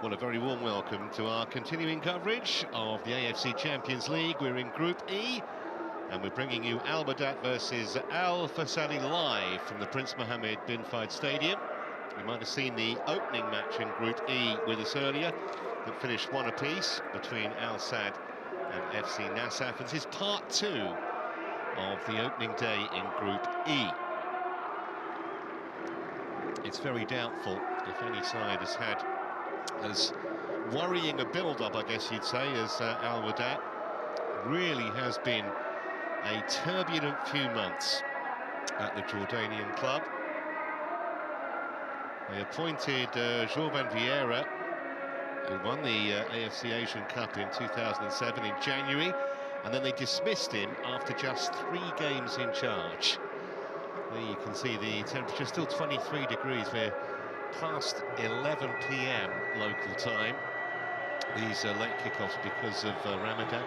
Well, a very warm welcome to our continuing coverage of the AFC Champions League. We're in Group E, and we're bringing you Wehdat versus Al Faisaly live from the Prince Mohamed bin Fahd Stadium. You might have seen the opening match in Group E with us earlier, that finished 1 apiece between Al Sadd and FC Nassaf. And this is part 2 of the opening day in Group E. It's very doubtful if any side has had as worrying a build-up, I guess you'd say, as Wehdat. Really has been a turbulent few months at the Jordanian club. They appointed JOR who won the AFC Asian Cup in 2007 in January, and then they dismissed him after just 3 games in charge. There you can see the temperature, still 23 degrees. We're past 11 p.m. local time. These are late kickoffs because of Ramadan.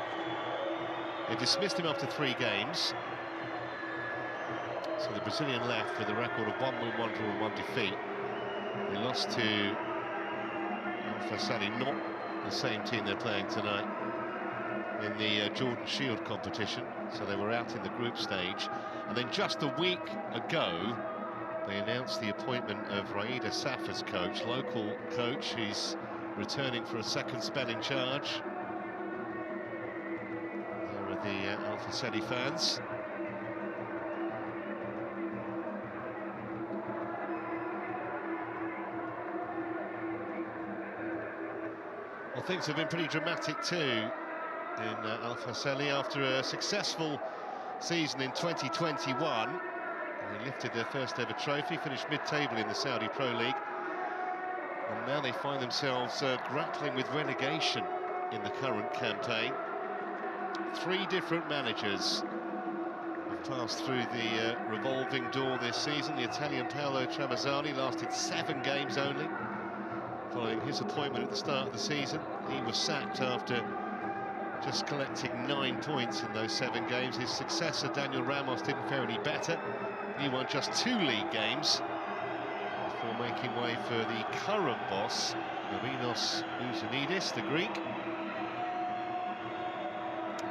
They dismissed him after 3 games. So the Brazilian left with a record of 1 win, 1 draw and 1 defeat. They lost to Al Faisaly, not the same team they're playing tonight, in the Jordan Shield competition. So they were out in the group stage. And then just a week ago, they announced the appointment of Wehdat as coach, local coach. He's returning for a second spell in charge. There are the Al Faisaly fans. Well, things have been pretty dramatic too in Al Faisaly after a successful season in 2021. They lifted their first ever trophy, finished mid-table in the Saudi Pro League, and now they find themselves grappling with relegation in the current campaign. 3 different managers have passed through the revolving door this season. The Italian Paolo Tramezzani lasted 7 games only. Following his appointment at the start of the season, he was sacked after just collecting 9 points in those 7 games. His successor, Daniel Ramos, didn't fare any better. He won just 2 league games before making way for the current boss, Marinos Uzunidis, the Greek.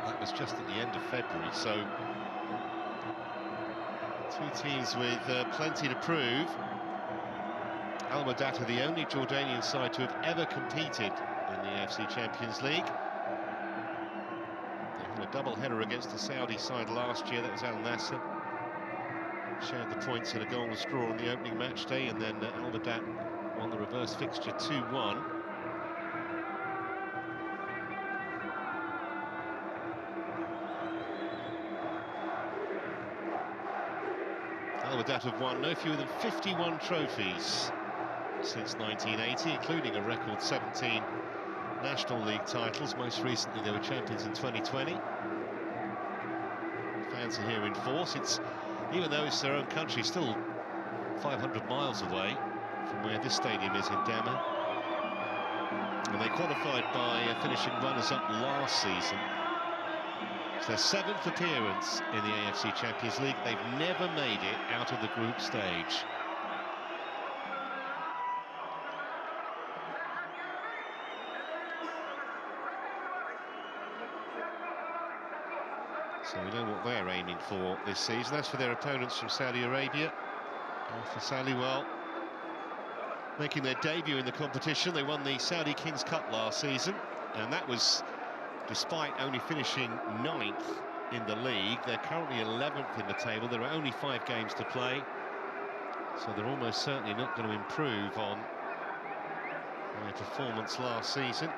That was just at the end of February, so 2 teams with plenty to prove. Wehdat are the only Jordanian side to have ever competed in the AFC Champions League. They had a double-header against the Saudi side last year, that was Al Nassr. Shared the points in a goalless draw on the opening match day, and then Wehdat won the reverse fixture 2-1. Wehdat have won no fewer than 51 trophies since 1980, including a record 17 National League titles. Most recently they were champions in 2020. Fans are here in force. It's, even though it's their own country, still 500 miles away from where this stadium is in Dammam. And they qualified by finishing runners-up last season. It's their 7th appearance in the AFC Champions League. They've never made it out of the group stage. So we know what they're aiming for this season. As for their opponents from Saudi Arabia, Al Faisaly, well, making their debut in the competition. They won the Saudi Kings Cup last season, and that was despite only finishing 9th in the league. They're currently 11th in the table. There are only 5 games to play, so they're almost certainly not going to improve on their performance last season.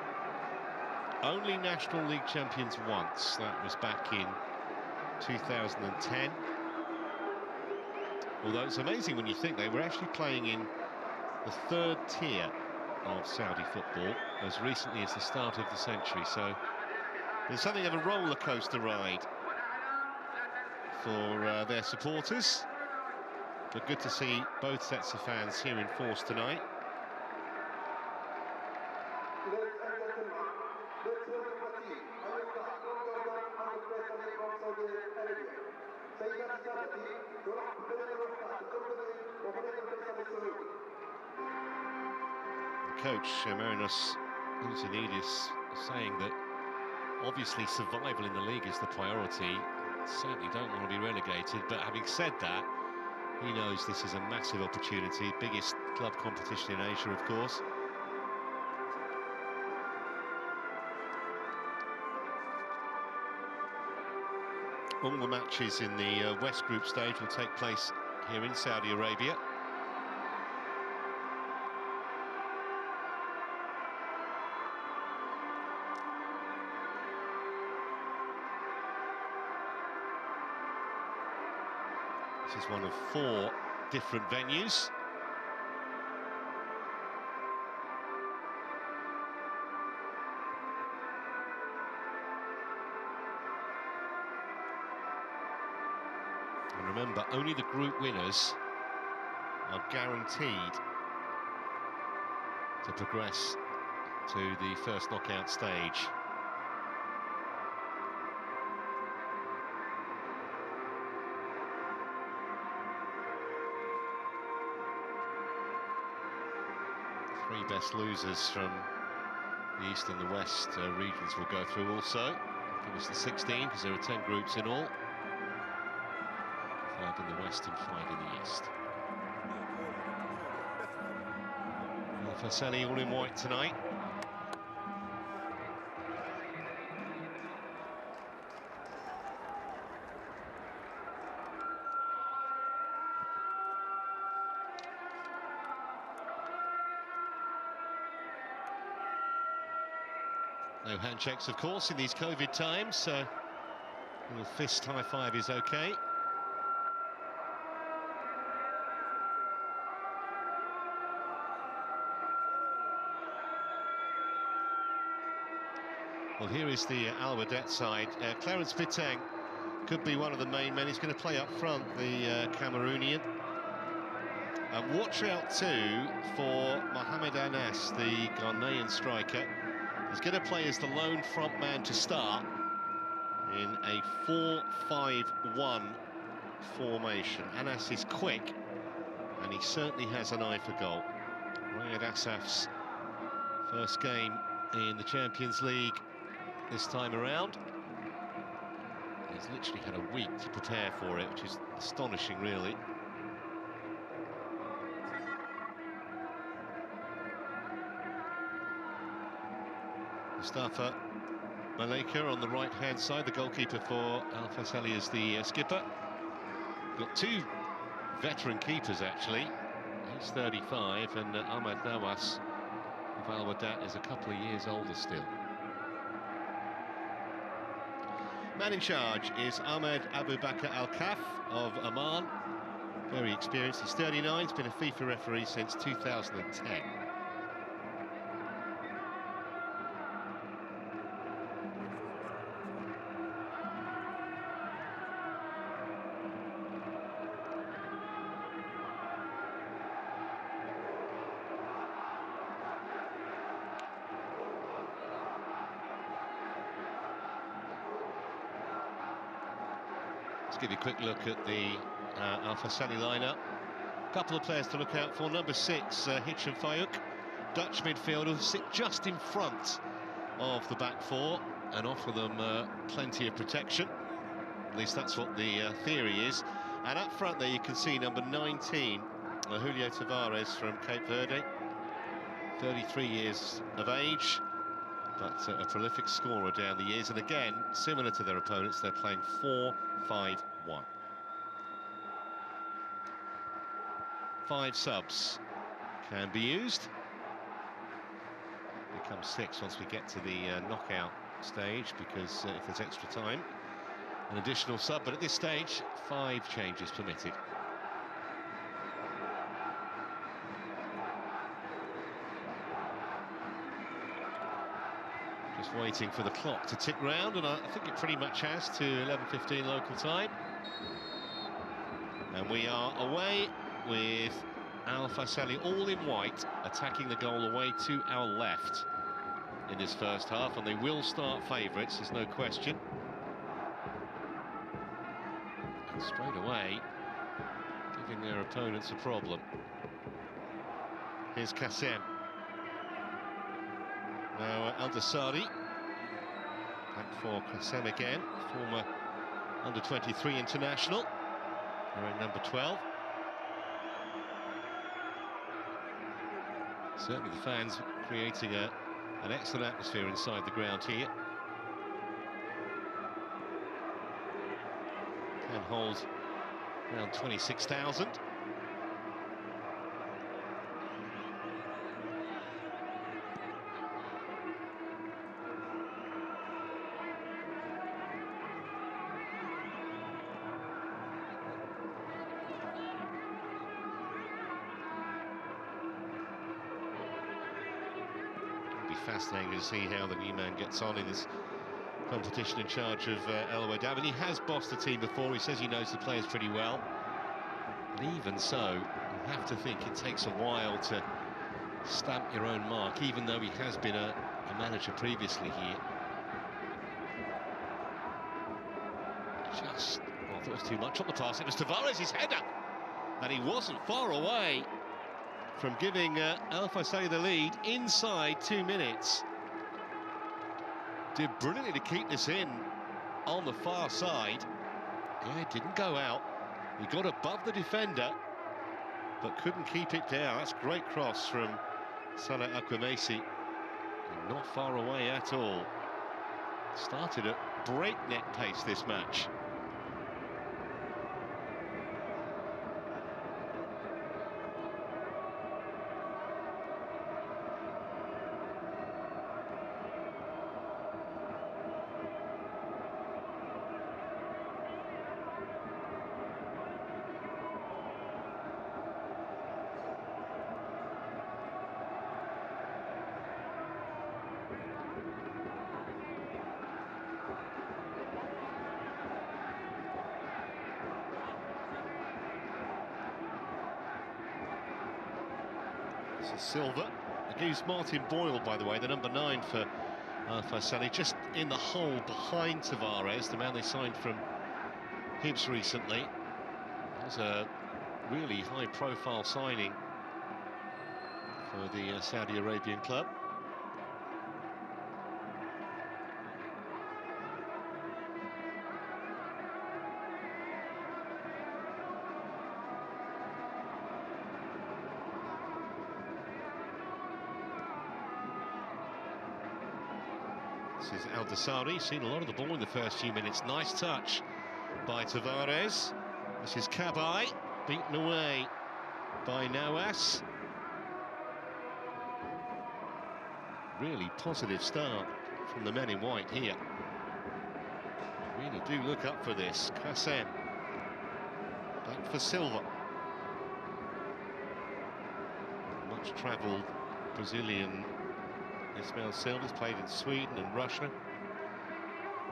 Only National League champions once. That was back in 2010. Although it's amazing when you think they were actually playing in the 3rd tier of Saudi football as recently as the start of the century. So there's something of a roller coaster ride for their supporters. But good to see both sets of fans here in force tonight. coach Marinos Ioannidis saying that obviously survival in the league is the priority. Certainly don't want to be relegated, but having said that, he knows this is a massive opportunity, biggest club competition in Asia, of course. All the matches in the West Group stage will take place here in Saudi Arabia. This is one of 4 different venues. And remember, only the group winners are guaranteed to progress to the first knockout stage. Three best losers from the East and the West regions will go through also. Give us the 16, because there are 10 groups in all. 5 in the West and 5 in the East. Faisaly all in white tonight. No handshakes, of course, in these COVID times, so a little fist high five is okay. Well, here is the Wehdat side. Clarence Bitang could be one of the main men. He's going to play up front, the Cameroonian. And watch out too for Mohamed, the Ghanaian striker. He's going to play as the lone front man to start in a 4-5-1 formation. Anas is quick, and he certainly has an eye for goal. Riyad Asaf's first game in the Champions League this time around. He's literally had a week to prepare for it, which is astonishing, really. Mustafa Maleka on the right-hand side, the goalkeeper for Al Faisaly is the skipper. Got 2 veteran keepers, actually. He's 35, and Ahmad Nawas of Al Wehdat is a couple of years older still. Man in charge is Ahmed Abubakar Al-Kaf of Oman. Very experienced, he's 39, he's been a FIFA referee since 2010. Let's give you a quick look at the Al Faisaly lineup. A couple of players to look out for. Number 6, Hicham Fayouk, Dutch midfielder, who sit just in front of the back 4 and offer them plenty of protection. At least that's what the theory is. And up front there you can see number 19, Julio Tavares from Cape Verde, 33 years of age, but a prolific scorer down the years. And again, similar to their opponents, they're playing 4-5-1. 5 subs can be used. Becomes 6 once we get to the knockout stage, because if there's extra time, an additional sub. But at this stage, 5 changes permitted. Just waiting for the clock to tick round, and I think it pretty much has, to 11:15 local time. And we are away with Al Faisaly all in white, attacking the goal away to our left in this first half, and they will start favourites, there's no question. And straight away, giving their opponents a problem. Here's Kassem. Now Al-Dasari, back for KSA again, former under-23 international, wearing number 12. Certainly the fans creating an excellent atmosphere inside the ground here. Can hold around 26,000. Fascinating to see how the new man gets on in this competition, in charge of Wehdat. And he has bossed the team before. He says he knows the players pretty well, and even so, you have to think it takes a while to stamp your own mark, even though he has been a manager previously here. Just, I thought it was too much on the pass. It was Tavares' header, and he wasn't far away from giving Faisaly the lead inside 2 minutes. Did brilliantly to keep this in on the far side. Yeah, it didn't go out. He got above the defender, but couldn't keep it down. That's a great cross from Salah Akwemesi. Not far away at all. Started at breakneck pace, this match. Silva against Martin Boyle, by the way, the number 9 for Faisaly, just in the hole behind Tavares, the man they signed from Hibs recently. It was a really high-profile signing for the Saudi Arabian club. This is Al-Dasari, seen a lot of the ball in the first few minutes. Nice touch by Tavares. This is Kabai, beaten away by Nawas. Really positive start from the men in white here. Really do look up for this. KSA back for Silva. Much travelled Brazilian Ismail Silva's played in Sweden and Russia.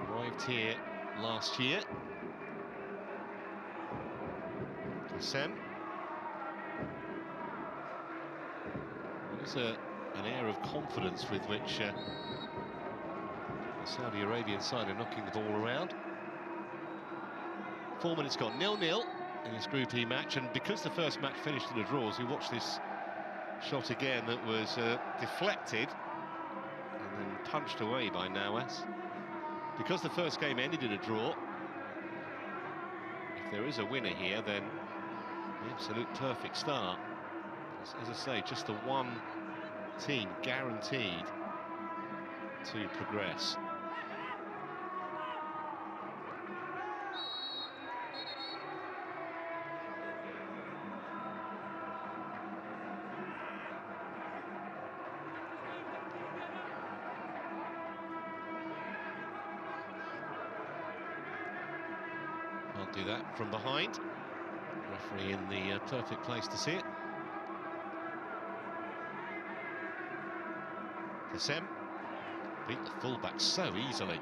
Arrived here last year. KSA. There's an air of confidence with which the Saudi Arabian side are knocking the ball around. 4 minutes gone, 0-0 in this Group E match, and because the first match finished in a draw, as we watch this shot again that was deflected and then punched away by Nawas. Because the first game ended in a draw, if there is a winner here, then the absolute perfect start. As I say, just the one team guaranteed to progress. Can't do that from behind. Referee in the perfect place to see it. KSA beat the fullback so easily.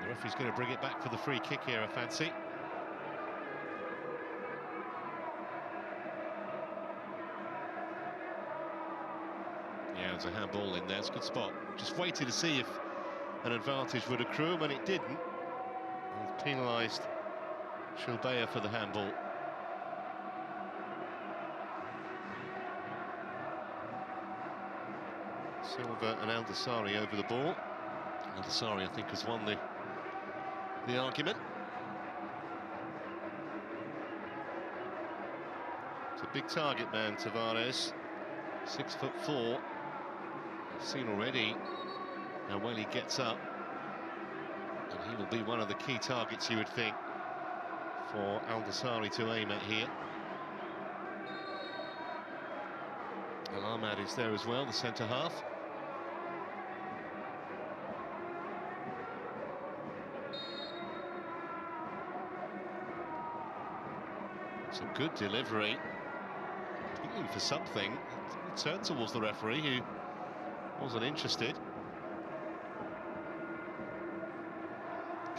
The referee's going to bring it back for the free kick here, I fancy. Yeah, there's a handball in there. It's a good spot. Just waited to see if an advantage would accrue, and it didn't. He's penalised Shilbeya for the handball. Silva and Al-Dasari over the ball. Al-Dasari, I think, has won the argument. It's a big target man, Tavares. 6'4". I've seen already how well he gets up, and he will be one of the key targets, you would think, for Al-Dasari to aim at here. Al-Ahmad is there as well, the centre-half. It's a good delivery. Appealing for something. It turned towards the referee, who wasn't interested.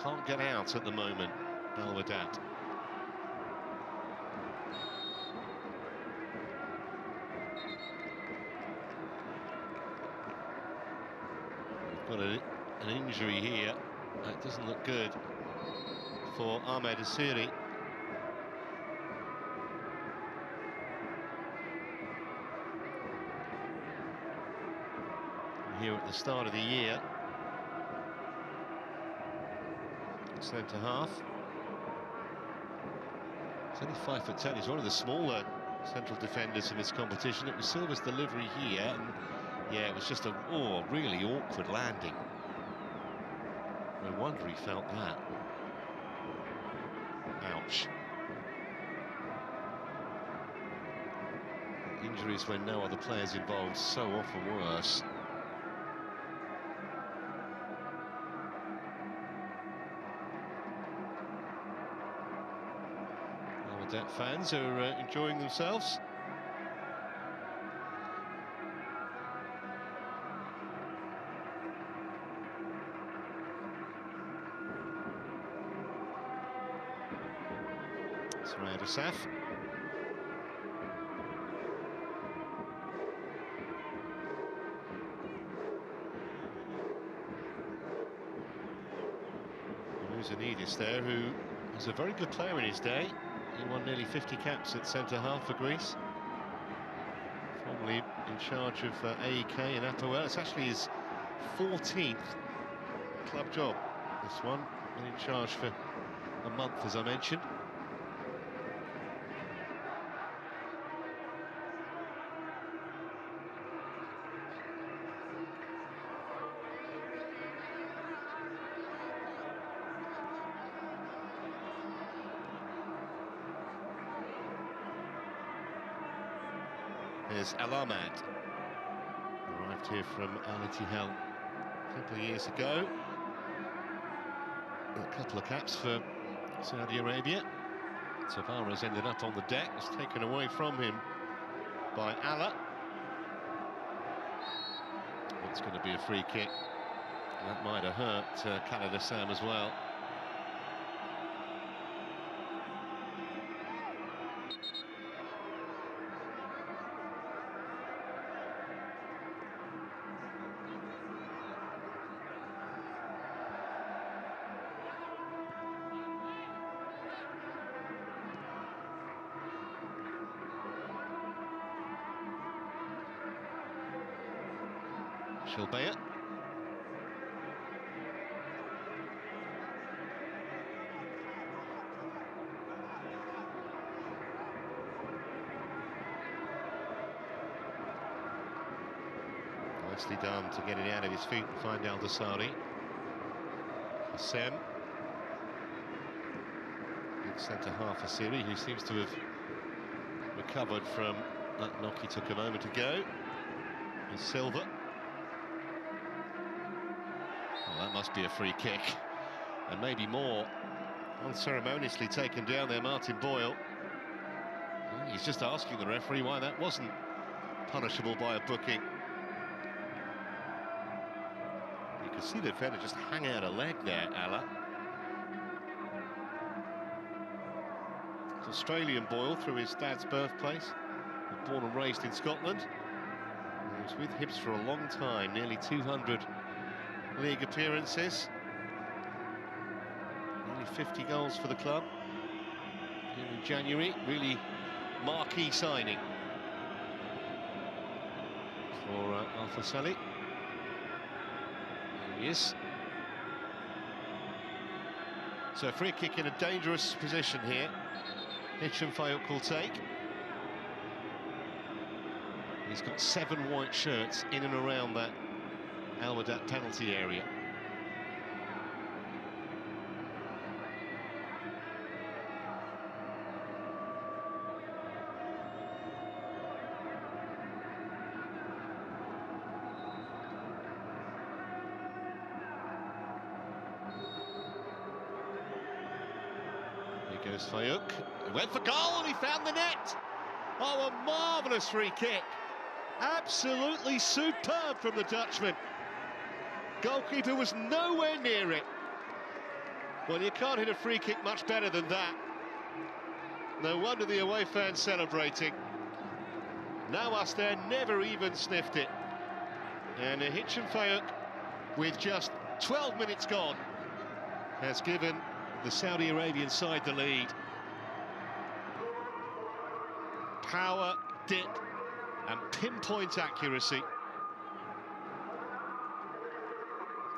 Can't get out at the moment, Wehdat. We've got an injury here. That doesn't look good for Ahmed Asiri. Here at the start of the year. Centre half. He's only 5'10". He's one of the smaller central defenders in this competition. It was Silva's delivery here, and yeah, it was just a really awkward landing. No wonder he felt that. Ouch. Injuries when no other players involved, so often worse. Wehdat fans are enjoying themselves. Surround Asaf. Zanidis there, who was a very good player in his day. He won nearly 50 caps at centre-half for Greece. Formerly in charge of AEK and Apoel. It's actually his 14th club job, this one. Been in charge for a month, as I mentioned. Here's Al-Ahmad, arrived here from Al-Ittihad a couple of years ago. A couple of caps for Saudi Arabia. Tavares ended up on the deck, was taken away from him by Allah. It's going to be a free kick. That might have hurt Khalid Assam as well. Shilbeya. Nicely done to get it out of his feet and find Al-Dasari. Hassan. Good centre-half Asiri, who seems to have recovered from that knock he took a moment ago. And Silva. Well, that must be a free kick, and maybe more. Unceremoniously taken down there, Martin Boyle. He's just asking the referee why that wasn't punishable by a booking. You can see the defender just hang out a leg there, Allah. It's Australian Boyle through his dad's birthplace. Born and raised in Scotland. He was with Hibs for a long time, nearly 200 league appearances, nearly 50 goals for the club. Here in January, really marquee signing for Faisaly. He is. So a free kick in a dangerous position here. Fayok will take. He's got 7 white shirts in and around that Wehdat penalty area. Here goes Fayok. He went for goal and he found the net. Oh, a marvellous free kick. Absolutely superb from the Dutchman. Goalkeeper was nowhere near it. Well, you can't hit a free kick much better than that. No wonder the away fans celebrating. Nawas there never even sniffed it. And Fayok, with just 12 minutes gone, has given the Saudi Arabian side the lead. Power, dip, and pinpoint accuracy.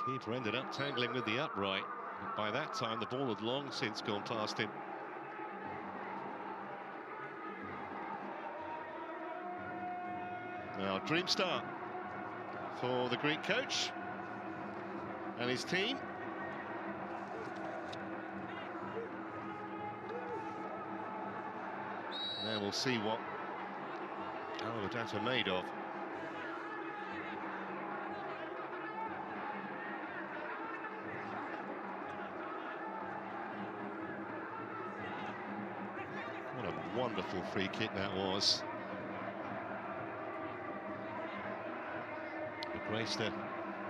Keeper ended up tangling with the upright. But by that time, the ball had long since gone past him. Now, dream start for the Greek coach and his team. Now we'll see what Wehdat are made of. What a wonderful free kick that was. It graced a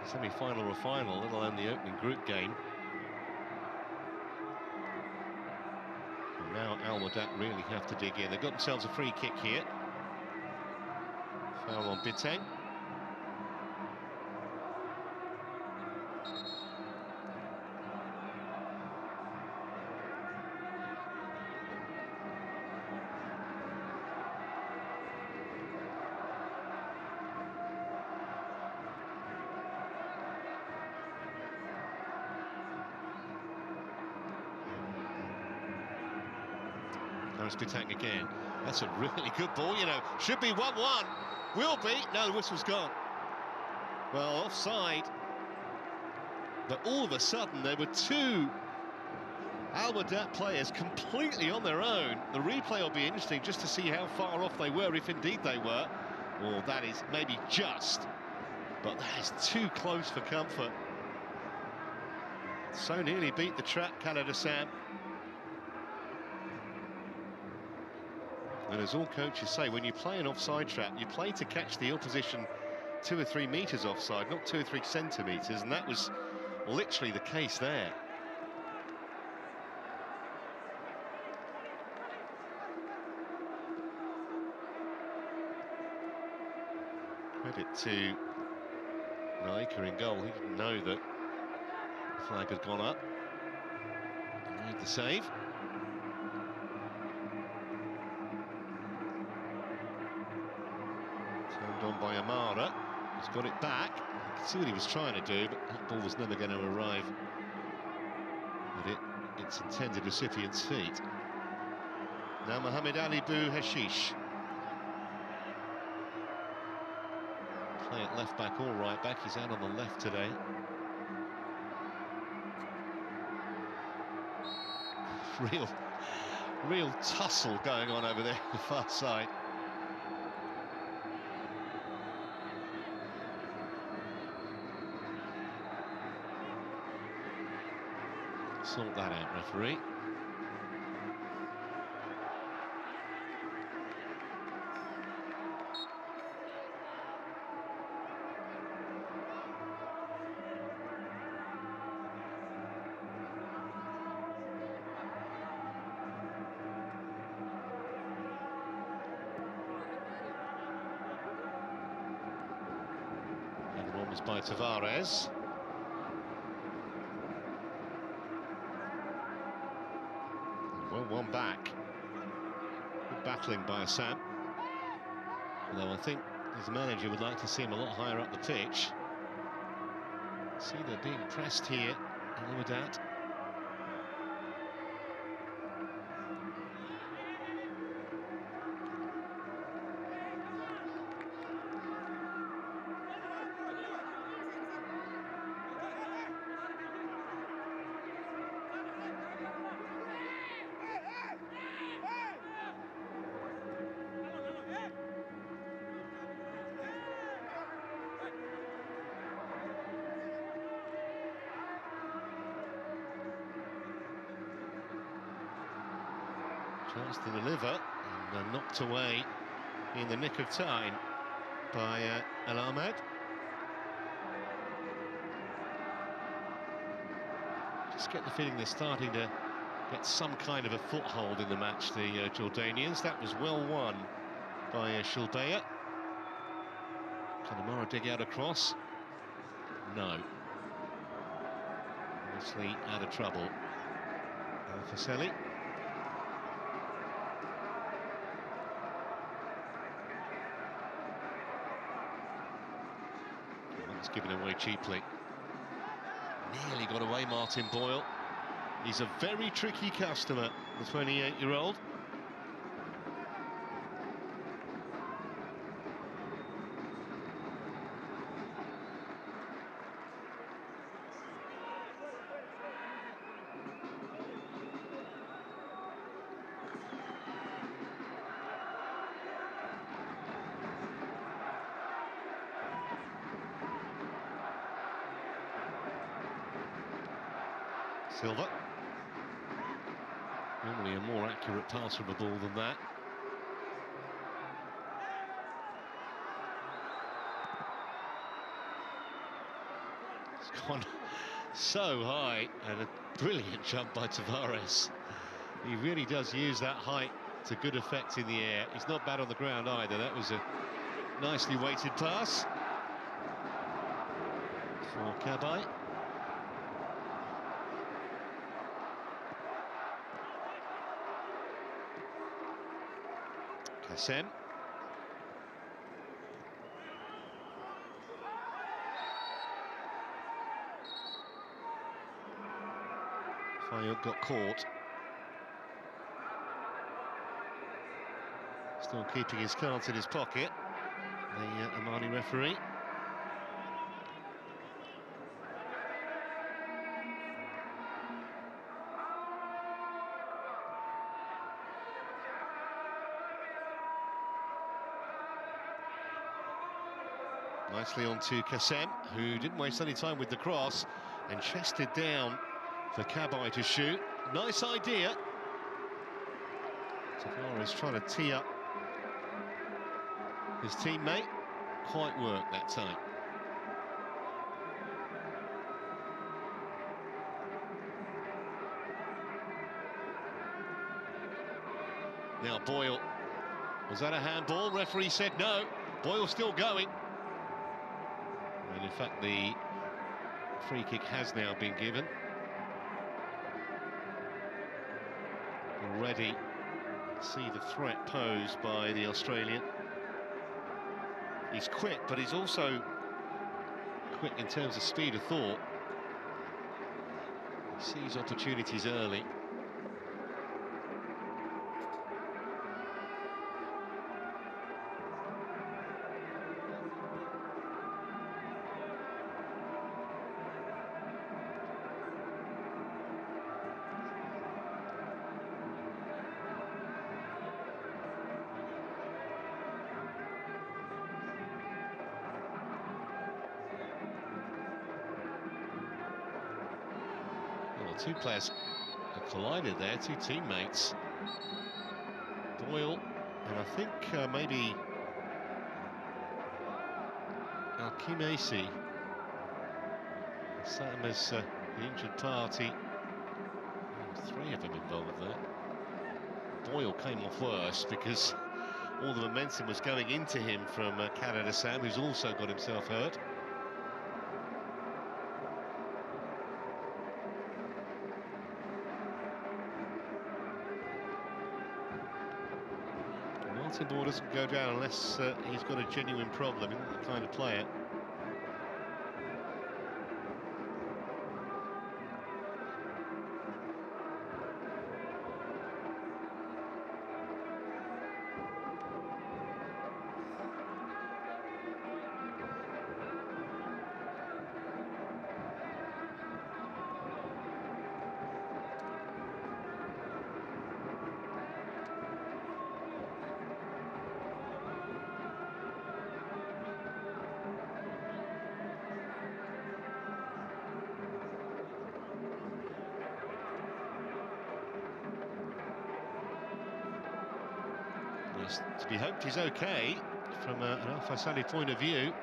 semi-final or final, let alone the opening group game. And now Wehdat really have to dig in. They've got themselves a free kick here. Foul on Biteng. There's Biteng again. That's a really good ball, you know. Should be 1-1. Will be. No, the whistle's gone. Well, offside. But all of a sudden, there were 2 Wehdat players completely on their own. The replay will be interesting just to see how far off they were, if indeed they were. Or that is maybe just. But that is too close for comfort. So nearly beat the trap, Khaled Assam. And as all coaches say, when you play an offside trap, you play to catch the opposition 2 or 3 metres offside, not 2 or 3 centimetres, and that was literally the case there. Credit to Naika in goal. He didn't know that the flag had gone up. He made the save. Turned on by Amara. He's got it back. You can see what he was trying to do, but that ball was never going to arrive at its intended recipient's feet. Now Mohamed Ali Bou Hashish. Play at left back or right back. He's out on the left today. Real tussle going on over there on the far side. Sort that out, referee. And the one was by Tavares. Well, one back. Good battling by Assam. Although I think his manager would like to see him a lot higher up the pitch. See, they're being pressed here, Wehdat. Chance to deliver, and knocked away in the nick of time by Ahmed. Just get the feeling they're starting to get some kind of a foothold in the match, the Jordanians. That was well won by Shilbeya. Can Amara dig out a cross? No. Obviously out of trouble. Faisaly. It's given away cheaply. Nearly got away, Martin Boyle. He's a very tricky customer, the 28-year-old. Silva. Normally a more accurate passer of the ball than that. It's gone so high, and a brilliant jump by Tavares. He really does use that height to good effect in the air. He's not bad on the ground either. That was a nicely weighted pass for KSA. KSA. Fahd got caught. Still keeping his cards in his pocket, the Omani referee. Nicely on to KSA, who didn't waste any time with the cross and chested down for KSA to shoot. Nice idea. Tavares trying to tee up his teammate. Quite worked that time. Now Boyle. Was that a handball? Referee said no. Boyle still going. And in fact, the free kick has now been given. Already see the threat posed by the Australian. He's quick, but he's also quick in terms of speed of thought. He sees opportunities early. Two players have collided there, two teammates. Boyle, and I think maybe KSA. Same as the injured party. Three of them involved there. Boyle came off worse because all the momentum was going into him from KSA, who's also got himself hurt. Martin Boyle doesn't go down unless he's got a genuine problem. He's not the kind of player. It's to be hoped he's okay from an Al Faisaly point of view.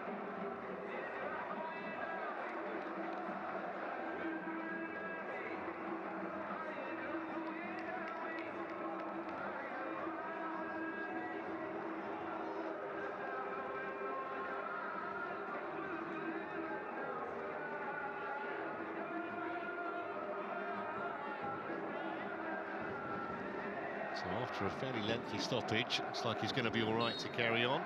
So after a fairly lengthy stoppage, looks like he's going to be all right to carry on.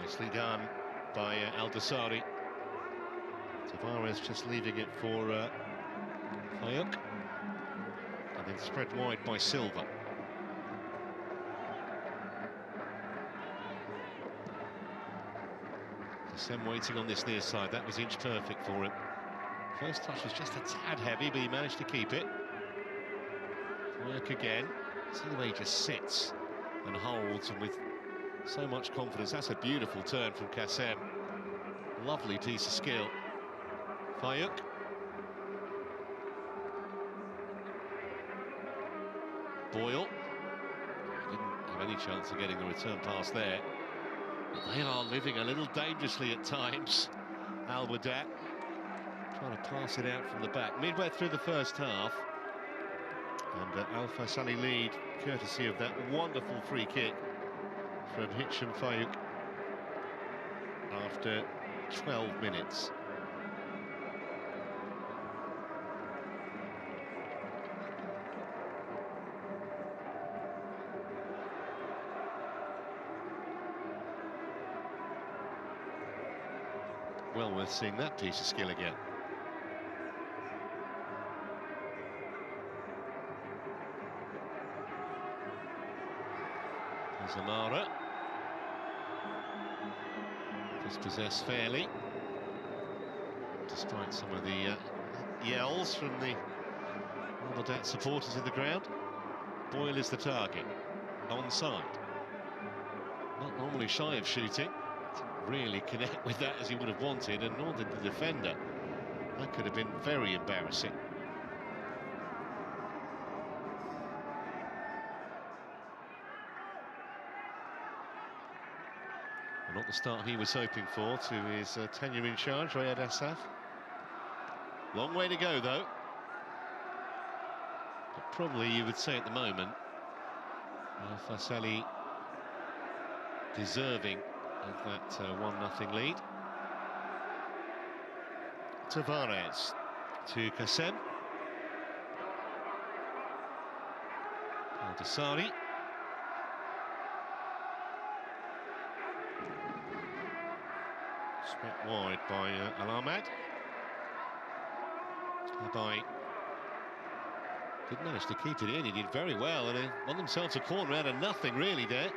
Nicely done by Al-Dosari. Tavares just leaving it for Fayuk, and then spread wide by Silva. Sam waiting on this near side. That was inch perfect for him. First touch was just a tad heavy, but he managed to keep it. Fayuk again. See the way he just sits and holds, and with so much confidence. That's a beautiful turn from KSA. Lovely piece of skill. Fayuk. Boyle. Didn't have any chance of getting the return pass there. But they are living a little dangerously at times. Wehdat trying to pass it out from the back. Midway through the first half. And Al Faisaly lead, courtesy of that wonderful free kick from Fayuk after 12 minutes. Well worth seeing that piece of skill again. Zamara dispossessed fairly, despite some of the yells from the Wehdat supporters in the ground. Boyle is the target, onside. Not normally shy of shooting, didn't really connect with that as he would have wanted, and nor did the defender. That could have been very embarrassing. Not the start he was hoping for to his tenure in charge, Wehdat. Long way to go, though. But probably you would say at the moment, Faisaly deserving of that 1-0 lead. Tavares to KSA. Al-Dosari. Swept wide by Al-Ahmad. By didn't manage to keep it in. He did very well, and they won themselves a corner out of nothing, really, there.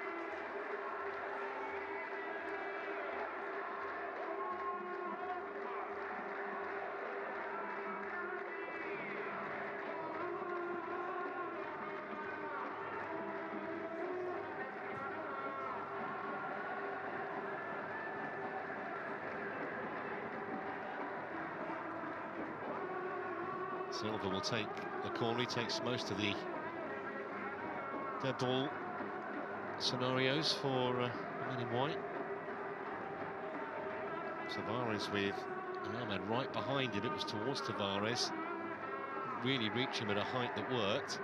Silva will take the corner. He takes most of the dead ball scenarios for men in white. Tavares with Mohamed right behind him. It was towards Tavares. Didn't really reach him at a height that worked.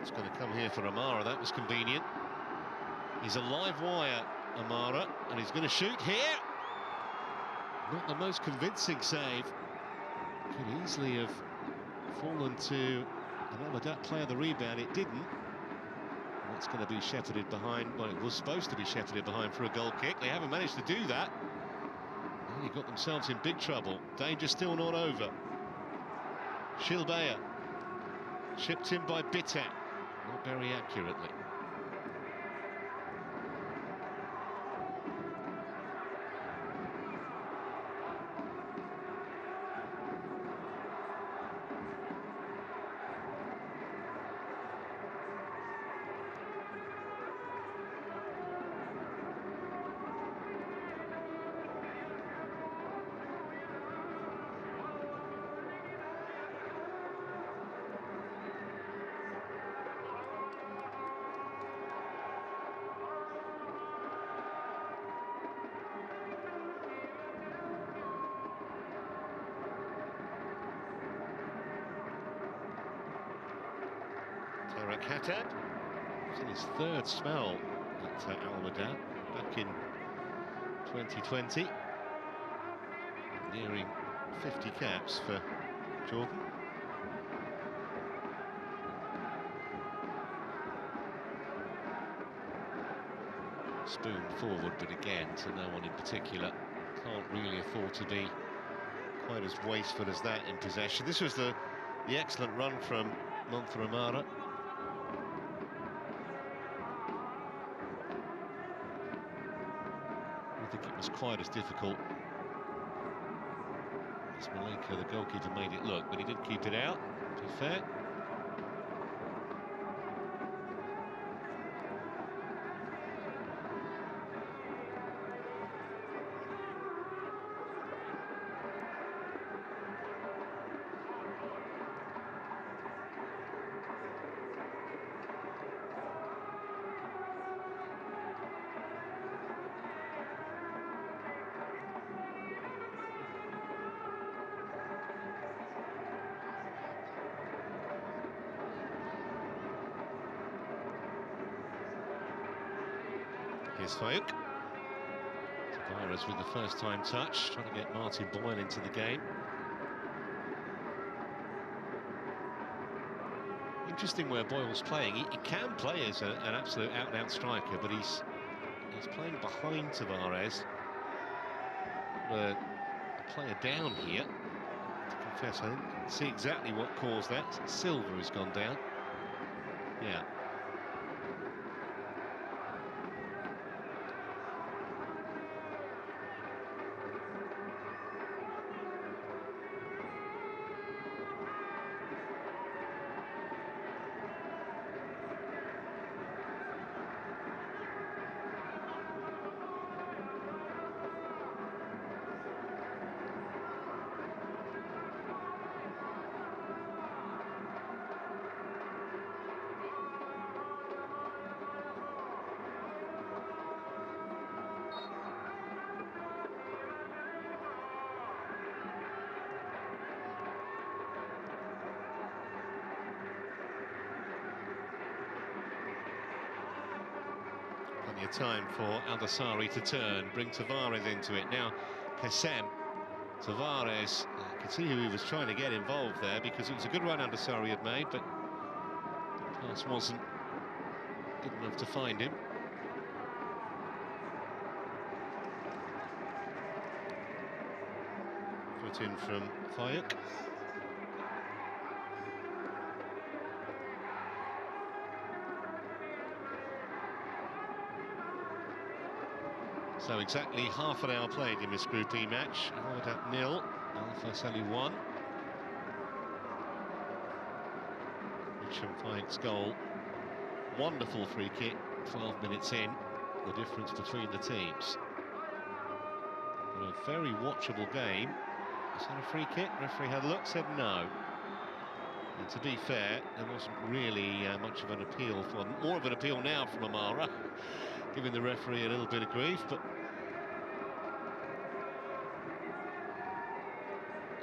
It's going to come here for Amara. That was convenient. He's a live wire, Amara, and he's going to shoot here. Not the most convincing save. Could easily have fallen to an Wehdat player the rebound. It didn't. That's going to be shepherded behind. Well, it was supposed to be shepherded behind for a goal kick. They haven't managed to do that. Really got themselves in big trouble. Danger still not over. Shilbeya. Chipped in by Wehdat. Not very accurately. Wehdat. It's in his third spell at Wehdat back in 2020, nearing 50 caps for Jordan. Spoon forward, but again to no one in particular. Can't really afford to be quite as wasteful as that in possession. This was the excellent run from Montferramara. I think it was quite as difficult as Malika, the goalkeeper, made it look, but he did keep it out, to be fair. Here's Fahd. Tavares with the first-time touch, trying to get Martin Boyle into the game. Interesting where Boyle's playing. He can play as an absolute out-and-out striker, but he's playing behind Tavares. A player down here. To confess, I didn't see exactly what caused that. Silva has gone down. Yeah. Plenty of time for Al-Dassari to turn, bring Tavares into it. Now, KSA, Tavares, I could see who he was trying to get involved there, because it was a good run Al-Dassari had made, but the pass wasn't good enough to find him. Put in from Fahd. So exactly half an hour played in this Group E match. Wehdat 0, Faisaly 1. Fahd's goal. Wonderful free kick, 12 minutes in. The difference between the teams. But a very watchable game. Is that a free kick? Referee had a look, said no. And to be fair, there wasn't really much of an appeal for, more of an appeal now from Amara, giving the referee a little bit of grief, but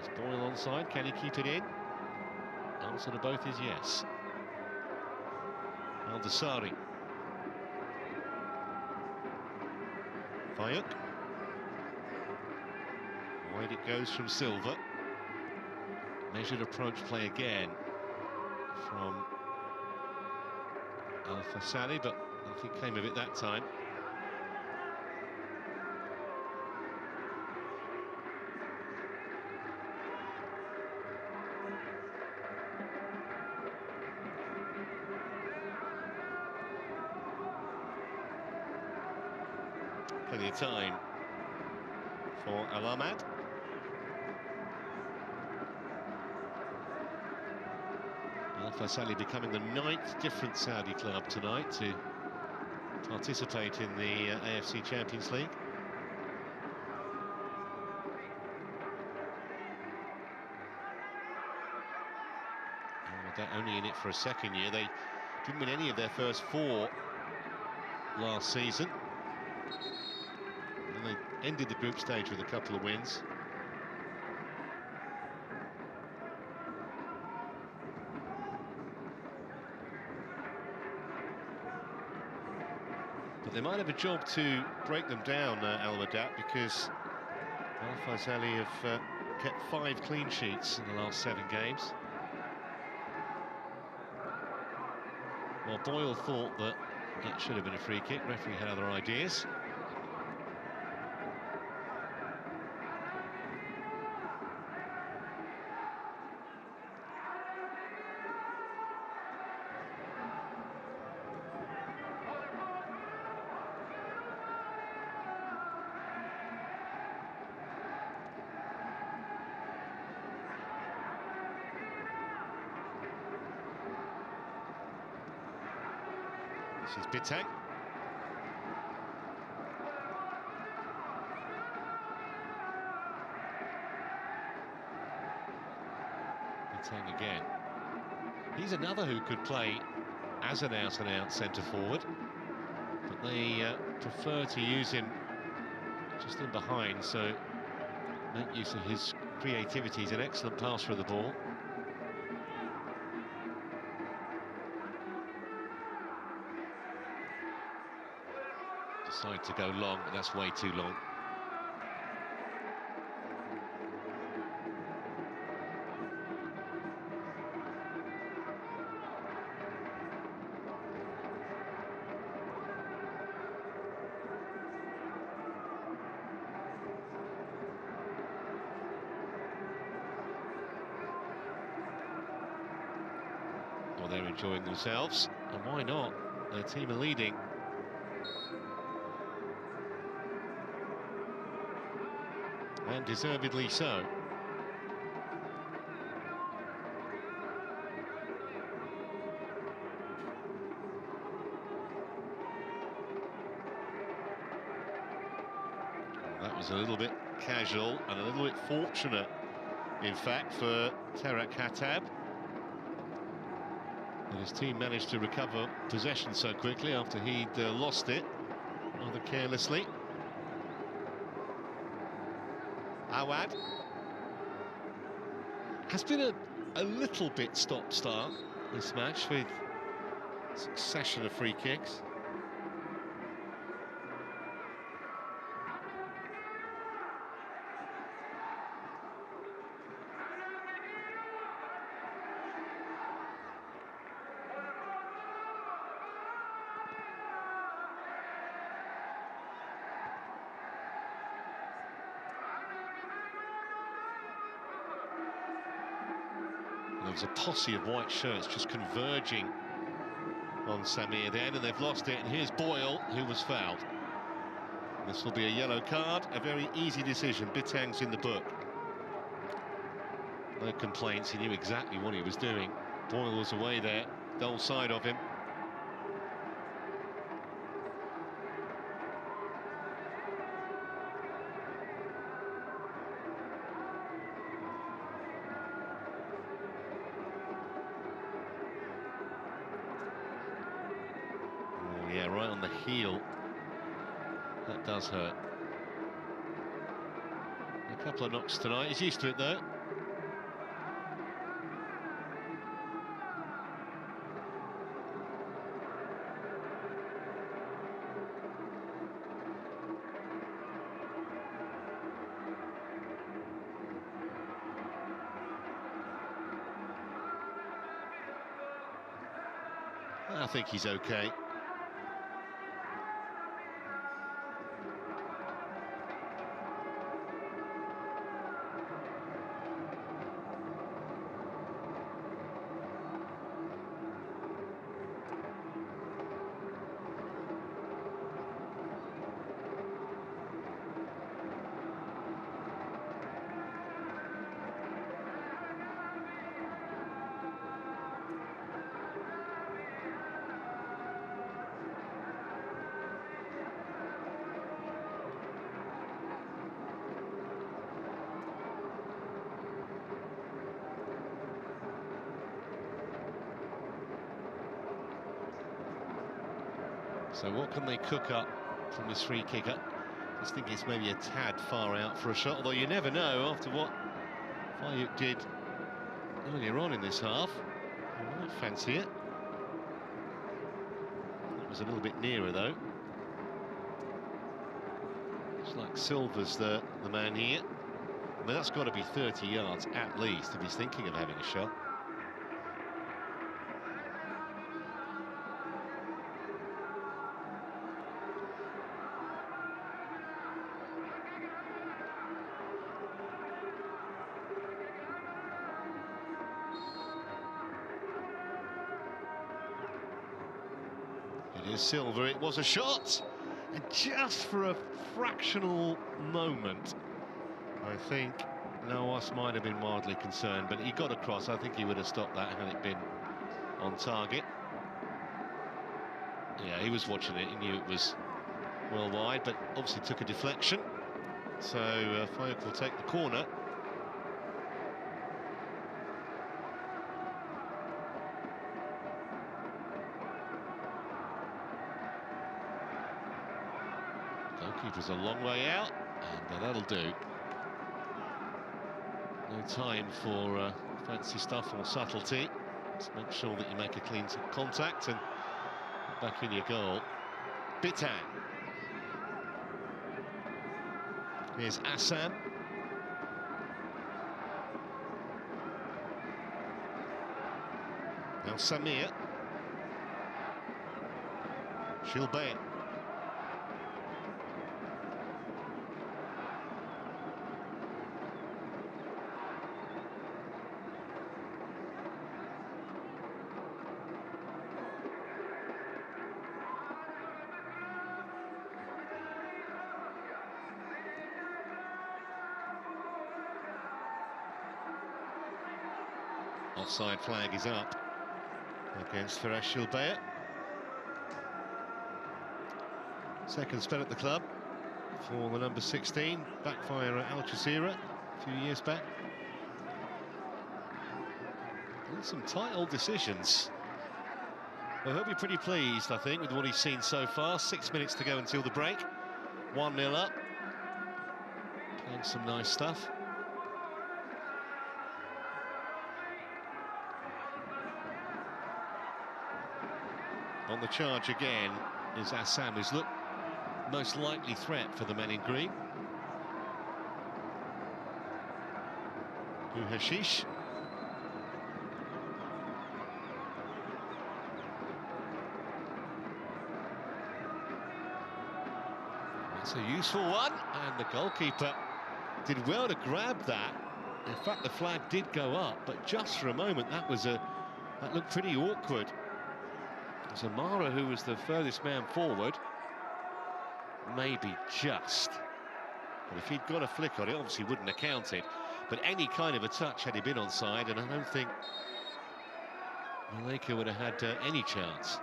is Boyle onside? Can he keep it in? Answer to both is yes. Al-Dassari. Fahd. Wide it goes from Silva. Measured approach play again from Faisaly, but nothing came of it that time. Plenty of time for Al-Ahmad. Faisaly becoming the 9th different Saudi club tonight to participate in the AFC Champions League. Wehdat only in it for a second year. They didn't win any of their first 4 last season. And they ended the group stage with a couple of wins. But they might have a job to break them down, Wehdat, because Faisaly have kept 5 clean sheets in the last 7 games. Well, Boyle thought that it should have been a free kick. Referee had other ideas. This is Bitang. Bitang again. He's another who could play as an out-and-out centre-forward, but they prefer to use him just in behind, so make use of his creativity. He's an excellent passer of the ball. Decide to go long, but that's way too long. Well, they're enjoying themselves, and why not? Their team are leading. And deservedly so. That was a little bit casual and a little bit fortunate, in fact, for Tarak Khattab. And his team managed to recover possession so quickly after he'd lost it rather carelessly. Awad has been a little bit stop-start this match with a succession of free kicks. There was a posse of white shirts just converging on Samir then, and they've lost it. And here's Boyle, who was fouled. This will be a yellow card, a very easy decision. Bitang's in the book. No complaints, he knew exactly what he was doing. Boyle was away there, goal side of him. Yeah, right on the heel. That does hurt. A couple of knocks tonight. He's used to it, though. I think he's okay. So what can they cook up from this free kick? I just think it's maybe a tad far out for a shot, although you never know after what Fahd did earlier on in this half. I might fancy it. That was a little bit nearer though. Looks like Silva's the man here. I mean, that's got to be 30 yards at least if he's thinking of having a shot. It is Silva, it was a shot, and just for a fractional moment, I think Nawas might have been mildly concerned, but he got across. I think he would have stopped that had it been on target. Yeah, he was watching it, he knew it was well wide, but obviously took a deflection. So Fahd will take the corner. Goalkeeper's a long way out, and that'll do. No time for fancy stuff or subtlety. Just make sure that you make a clean contact and back in your goal. Bitan. Here's Assam. Now Samir. Shilbay. Offside flag is up against Fahd Shilbay. Second spell at the club for the number 16, backfire at Al Jazeera a few years back. And some tight old decisions. Well, he'll be pretty pleased, I think, with what he's seen so far. 6 minutes to go until the break. 1-0 up. Playing some nice stuff. On the charge again is Assam, who's looked most likely threat for the men in green. Hashish. That's a useful one, and the goalkeeper did well to grab that. In fact, the flag did go up, but just for a moment that looked pretty awkward. It was Amara who was the furthest man forward. Maybe just. But if he'd got a flick on it, obviously wouldn't have counted. But any kind of a touch had he been onside, and I don't think Malaysia would have had any chance.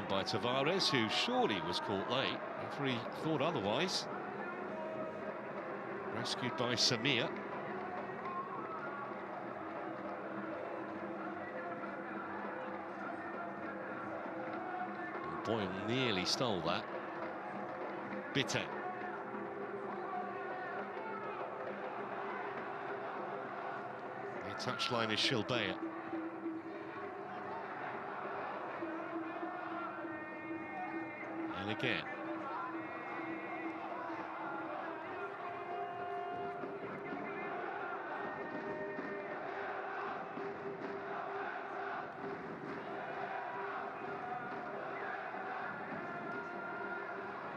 By Tavares, who surely was caught late. Referee thought otherwise. Rescued by Samir. Boyle nearly stole that. Bitter. The touchline is Shilbay. Again.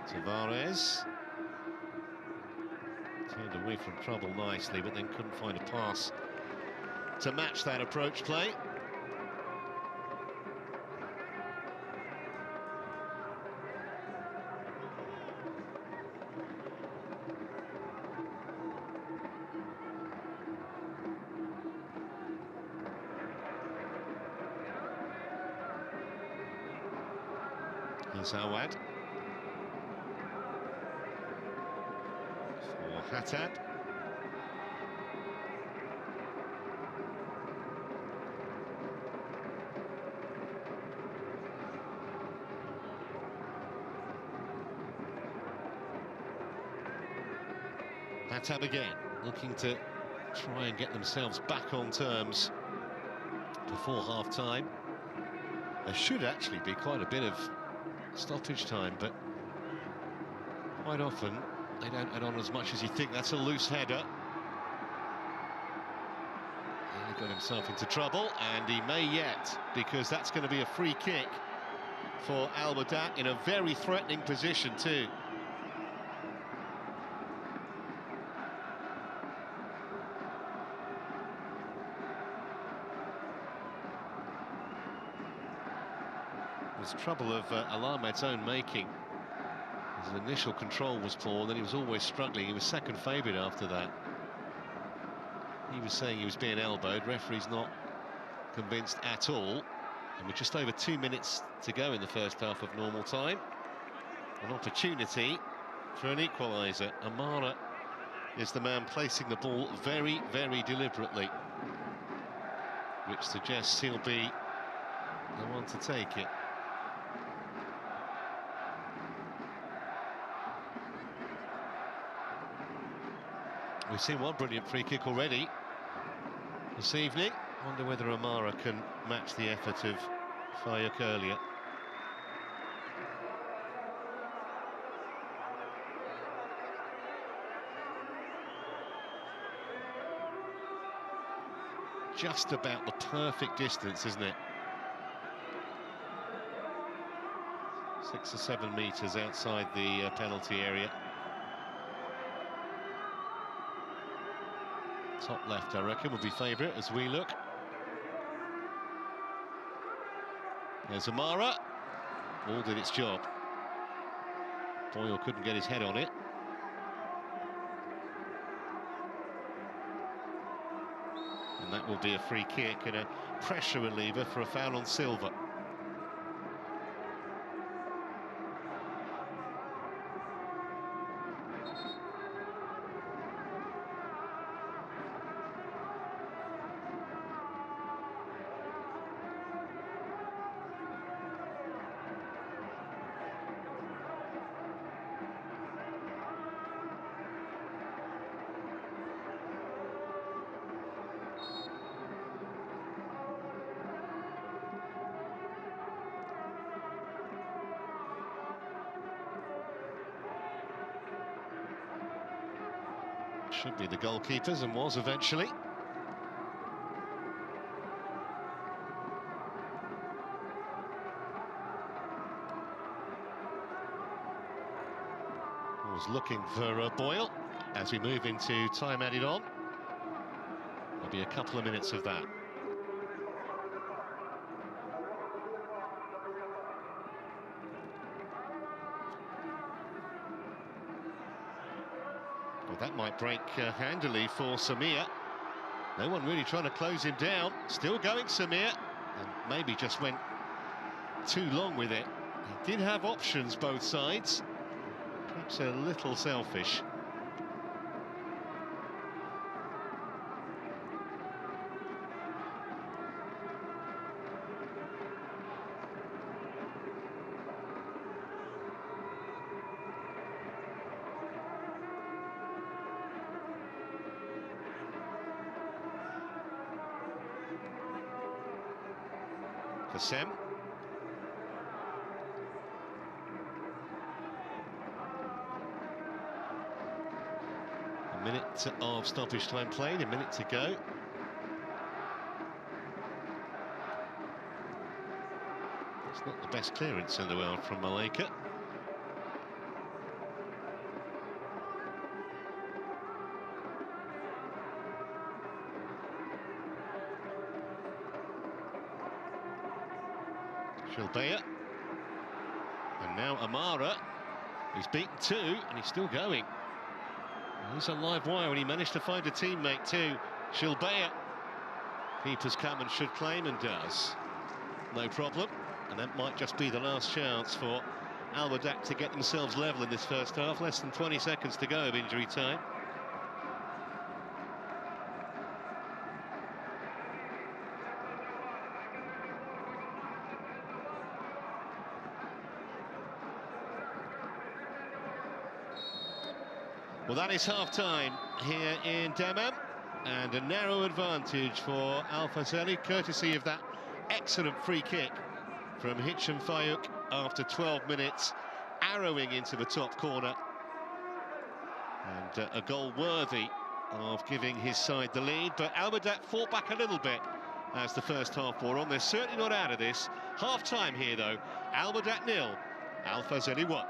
Tavares turned away from trouble nicely, but then couldn't find a pass to match that approach play. Here's Awad. Fahd. Fahd again, looking to try and get themselves back on terms before half-time. There should actually be quite a bit of stoppage time, but quite often they don't add on as much as you think. That's a loose header. He got himself into trouble, and he may yet, because that's going to be a free kick for Wehdat in a very threatening position too. It was trouble of Alamed's own making. His initial control was poor, then he was always struggling. He was second favourite after that. He was saying he was being elbowed. Referee's not convinced at all. And with just over 2 minutes to go in the first half of normal time, an opportunity for an equaliser. Amara is the man placing the ball very, very deliberately, which suggests he'll be the one to take it. We've seen one brilliant free kick already this evening. Wonder whether Amara can match the effort of Fahd earlier. Just about the perfect distance, isn't it? 6 or 7 metres outside the penalty area. Top left, I reckon, would be favourite as we look. There's Amara. Ball did its job. Boyle couldn't get his head on it. And that will be a free kick and a pressure reliever for a foul on Silva. Should be the goalkeepers, and was eventually. Was looking for Boyle as we move into time added on. There'll be a couple of minutes of that. Well, that might break handily for Samir. No one really trying to close him down. Still going, Samir, and maybe just went too long with it. He did have options both sides. Perhaps a little selfish. Sam. A minute of stoppage time played, a minute to go. It's not the best clearance in the world from Malika. Shilbaya, and now Amara. He's beaten two, and he's still going. He's a live wire when he managed to find a teammate too. Shilbaya. Keeper's come and should claim, and does. No problem, and that might just be the last chance for Wehdat to get themselves level in this first half. Less than 20 seconds to go of injury time. Well, that is half-time here in Dammam, and a narrow advantage for Faisaly, courtesy of that excellent free kick from Hicham Fayouk after 12 minutes, arrowing into the top corner. And a goal worthy of giving his side the lead, but Wehdat fought back a little bit as the first half wore on. They're certainly not out of this. Half-time here, though. Wehdat 0, Faisaly 1.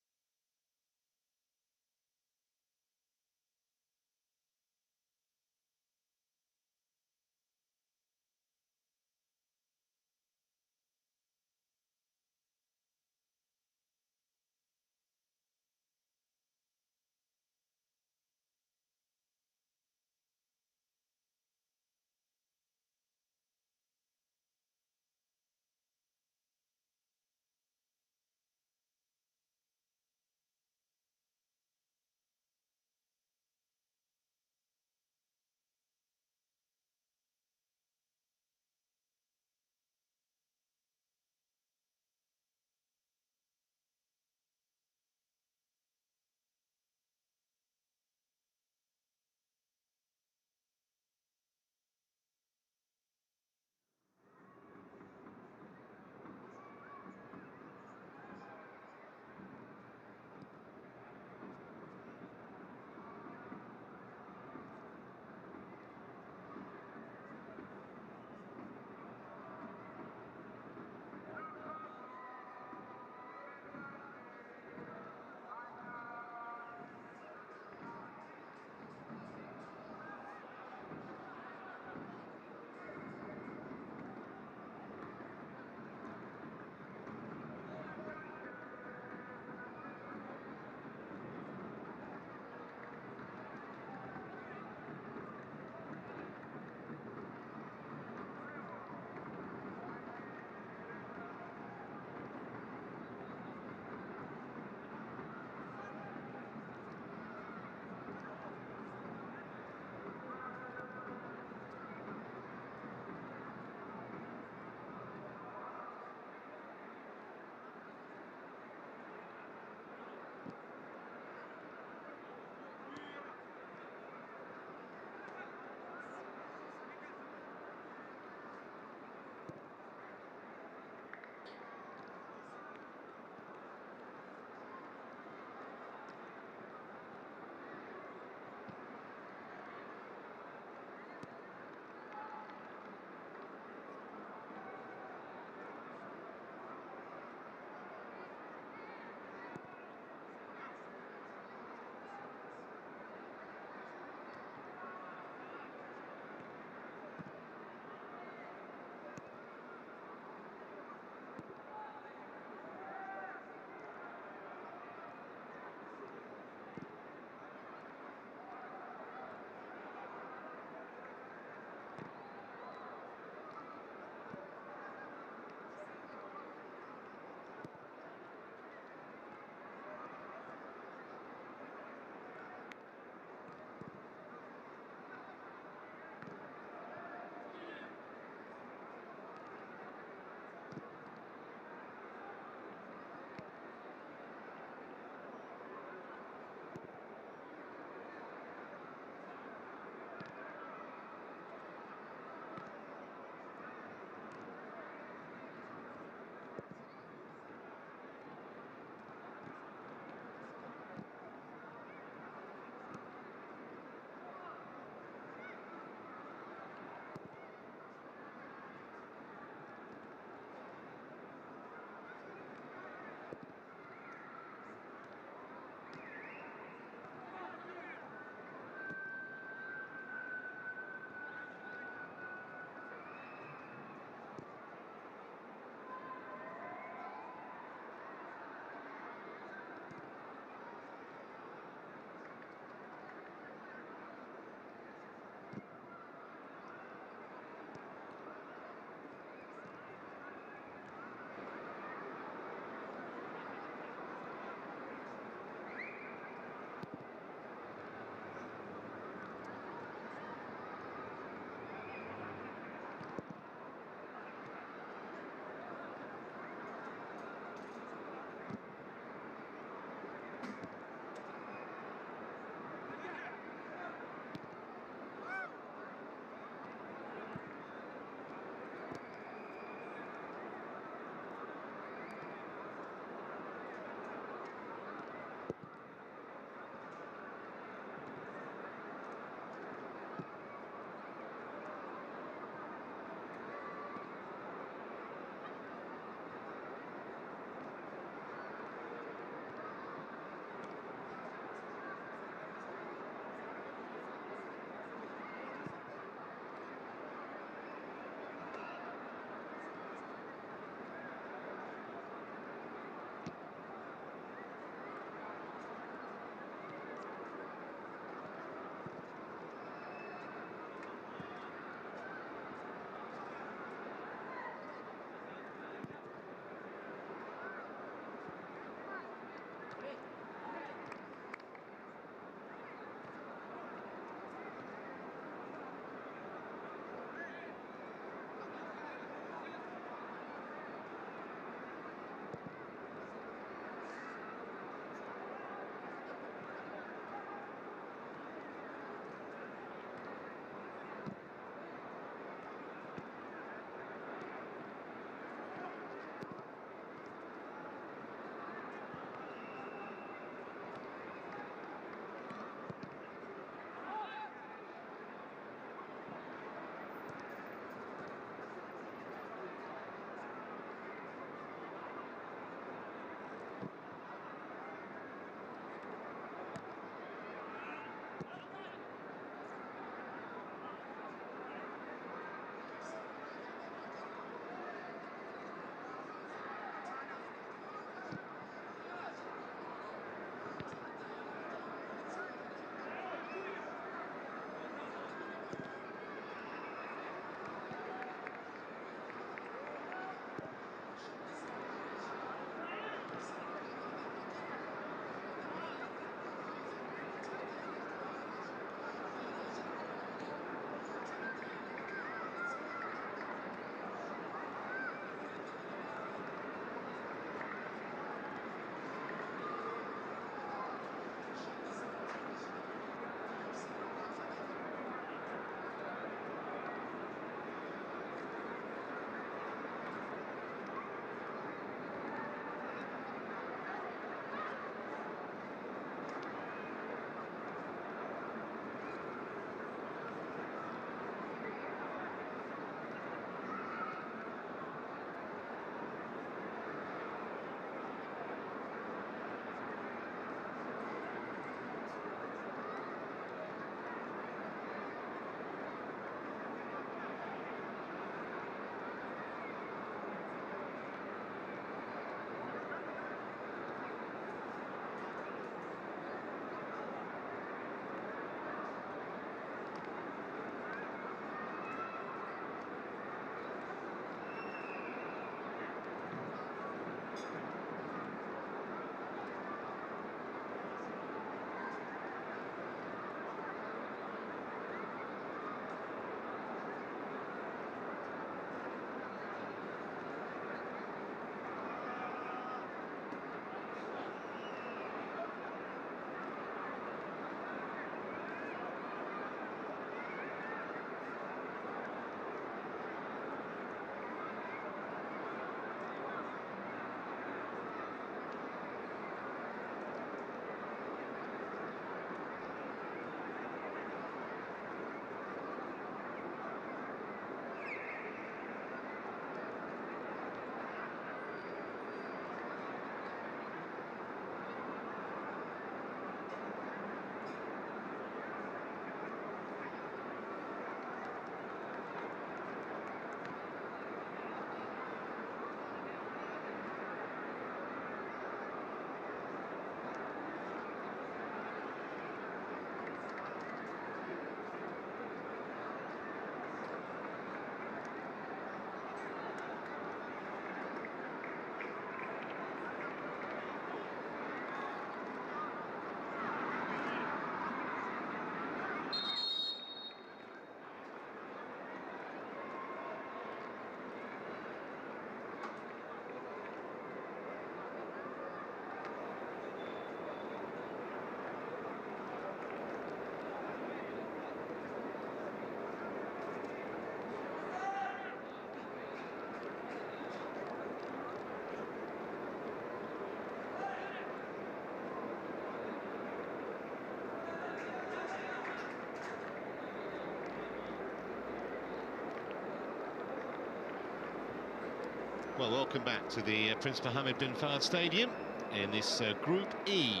Well, welcome back to the Prince Mohamed bin Fahd Stadium in this Group E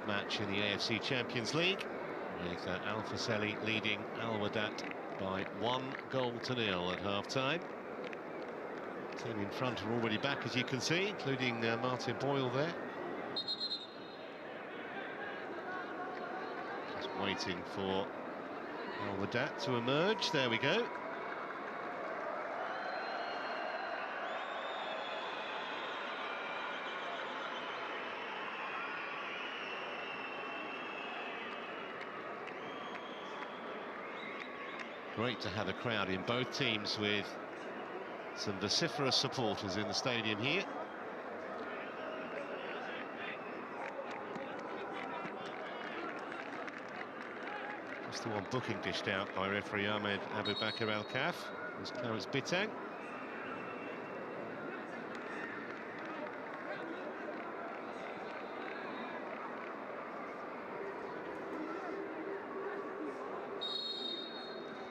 match in the AFC Champions League, with Faisaly leading Wehdat by 1-0 at half-time. Team in front are already back, as you can see, including Martin Boyle there. Just waiting for Wehdat to emerge. There we go. Great to have a crowd in both teams, with some vociferous supporters in the stadium here. Just the one booking dished out by referee Ahmed Abu Bakr Al-Kaf was Clarence Bitang.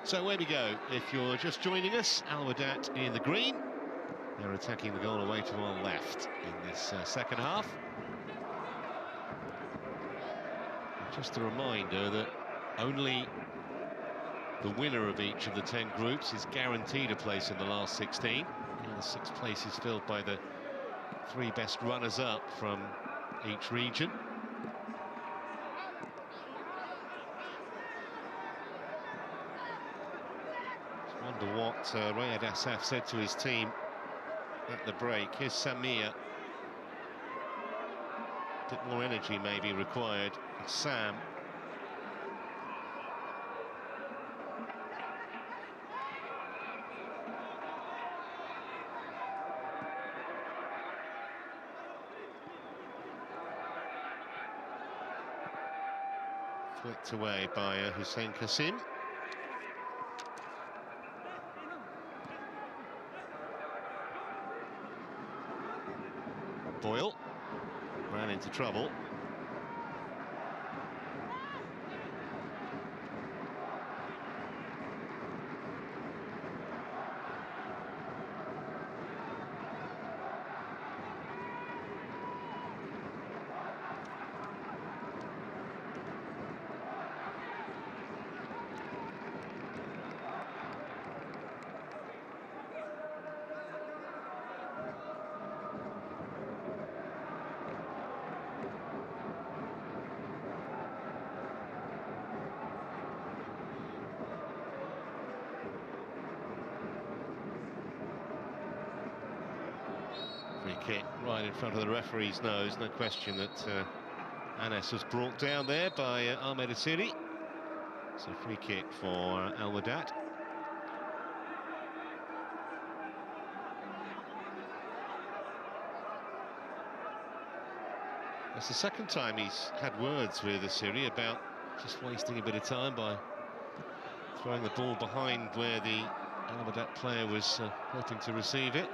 So where we go, if you're just joining us, Wehdat in the green. They're attacking the goal away to our left in this second half. Just a reminder that only the winner of each of the 10 groups is guaranteed a place in the last 16. The other 6 places filled by the 3 best runners-up from each region. Wonder what Riyad Asaf said to his team at the break. Here's Samir. A bit more energy may be required. It's Sam. Flicked away by Hussein Kasim. Boyle ran into trouble. Free kick right in front of the referee's nose. No question that Anas was brought down there by Ahmed Asiri. So free kick for Wehdat. It's the second time he's had words with Asiri about just wasting a bit of time by throwing the ball behind where the Wehdat player was hoping to receive it.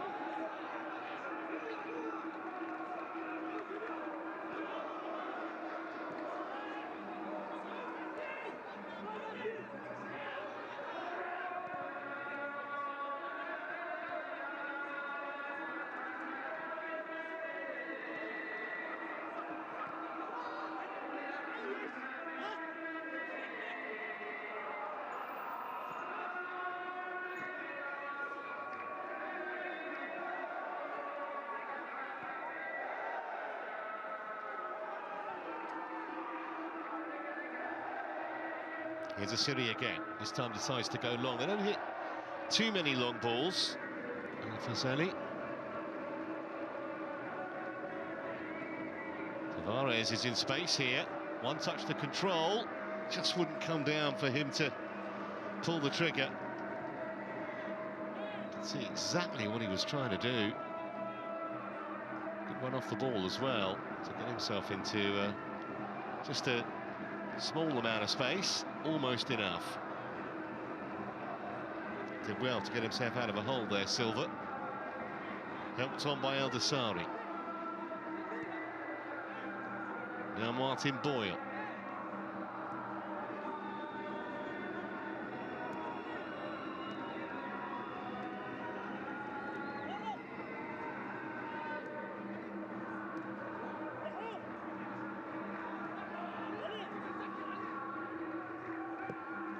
Here's Asiri again. This time decides to go long. They don't hit too many long balls. Faisaly. Tavares is in space here. One touch to control. Just wouldn't come down for him to pull the trigger. You can see exactly what he was trying to do. Good run off the ball as well to get himself into just a small amount of space, almost enough. Did well to get himself out of a hole there, Silva. Helped on by El Dasari. Now Martin Boyle.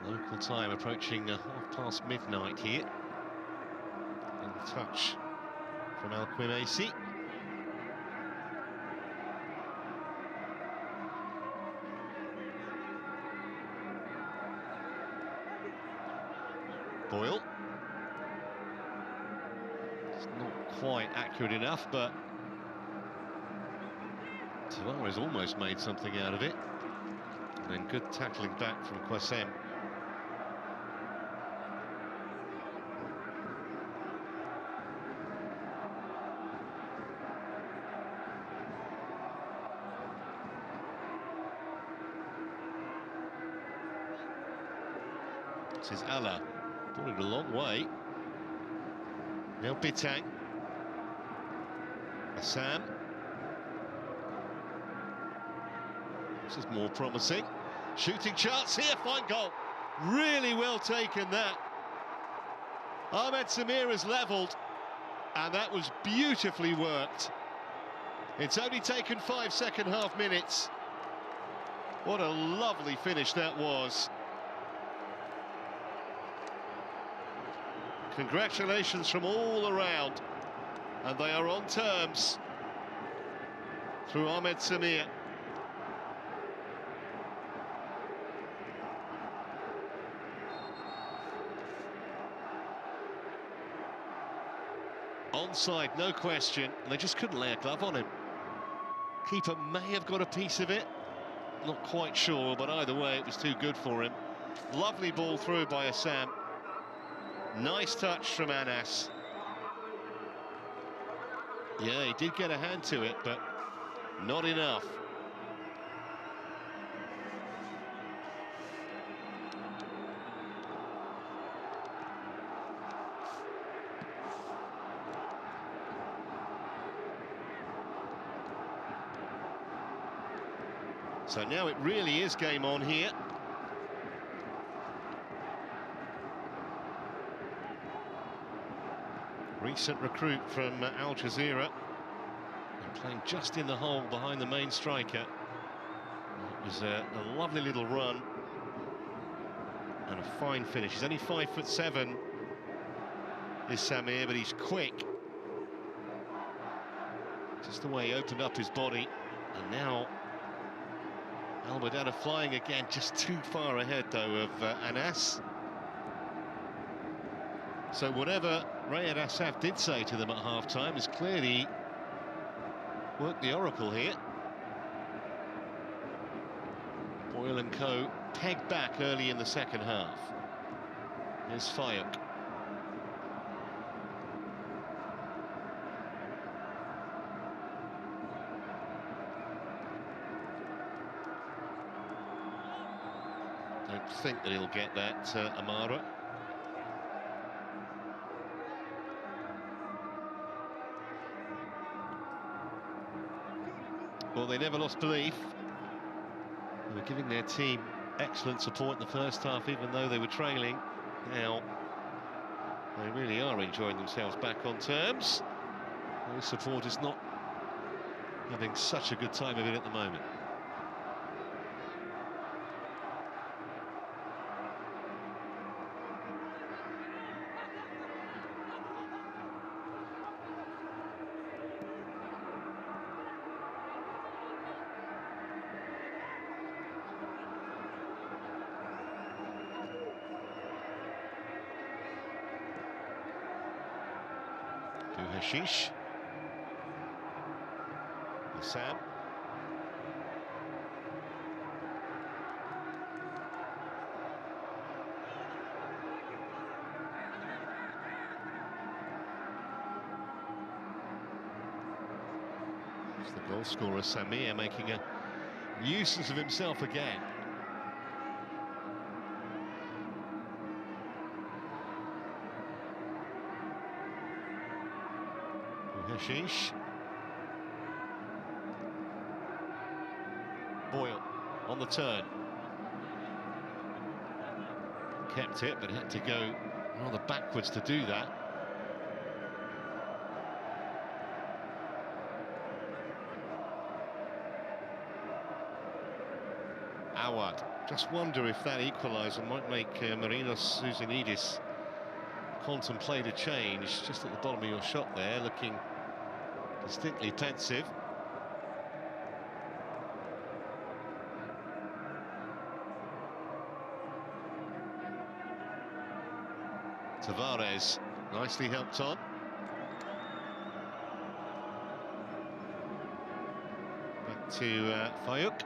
Local time approaching midnight here. And touch from KSA. Boyle. It's not quite accurate enough, but Tavares almost made something out of it. And then good tackling back from KSA. This is Allah. Brought it a long way. Now Bitang. Assam. This is more promising. Shooting chance here, fine goal. Really well taken that. Ahmed Samir has levelled, and that was beautifully worked. It's only taken 5 second-half minutes. What a lovely finish that was. Congratulations from all around, and they are on terms through Ahmed Samir. Onside, no question. They just couldn't lay a glove on him. Keeper may have got a piece of it. Not quite sure, but either way, it was too good for him. Lovely ball through by Assam. Nice touch from Anas. Yeah, he did get a hand to it, but not enough. So now it really is game on here. Recent recruit from Al Jazeera, and playing just in the hole behind the main striker. It was a lovely little run and a fine finish. He's only 5'7", is Samir, but he's quick. Just the way he opened up his body, and now Al-Wehdat flying again, just too far ahead though of Anas. So whatever Rayed Assaf did say to them at half-time has clearly worked the oracle here. Boyle and co. pegged back early in the second half. Here's Fayuk. Don't think that he'll get that, Amara. Well, they never lost belief. They were giving their team excellent support in the first half, even though they were trailing. Now, they really are enjoying themselves back on terms. Those supporters not having such a good time of it at the moment. Hashish. Sam. It's the goal scorer Samir making a nuisance of himself again. Hashish. Boyle on the turn. Kept it, but had to go rather backwards to do that. Awad. Just wonder if that equaliser might make Marinos Sousanidis contemplate a change. Just at the bottom of your shot there, looking distinctly pensive. Tavares nicely helped on. Back to Fayuk.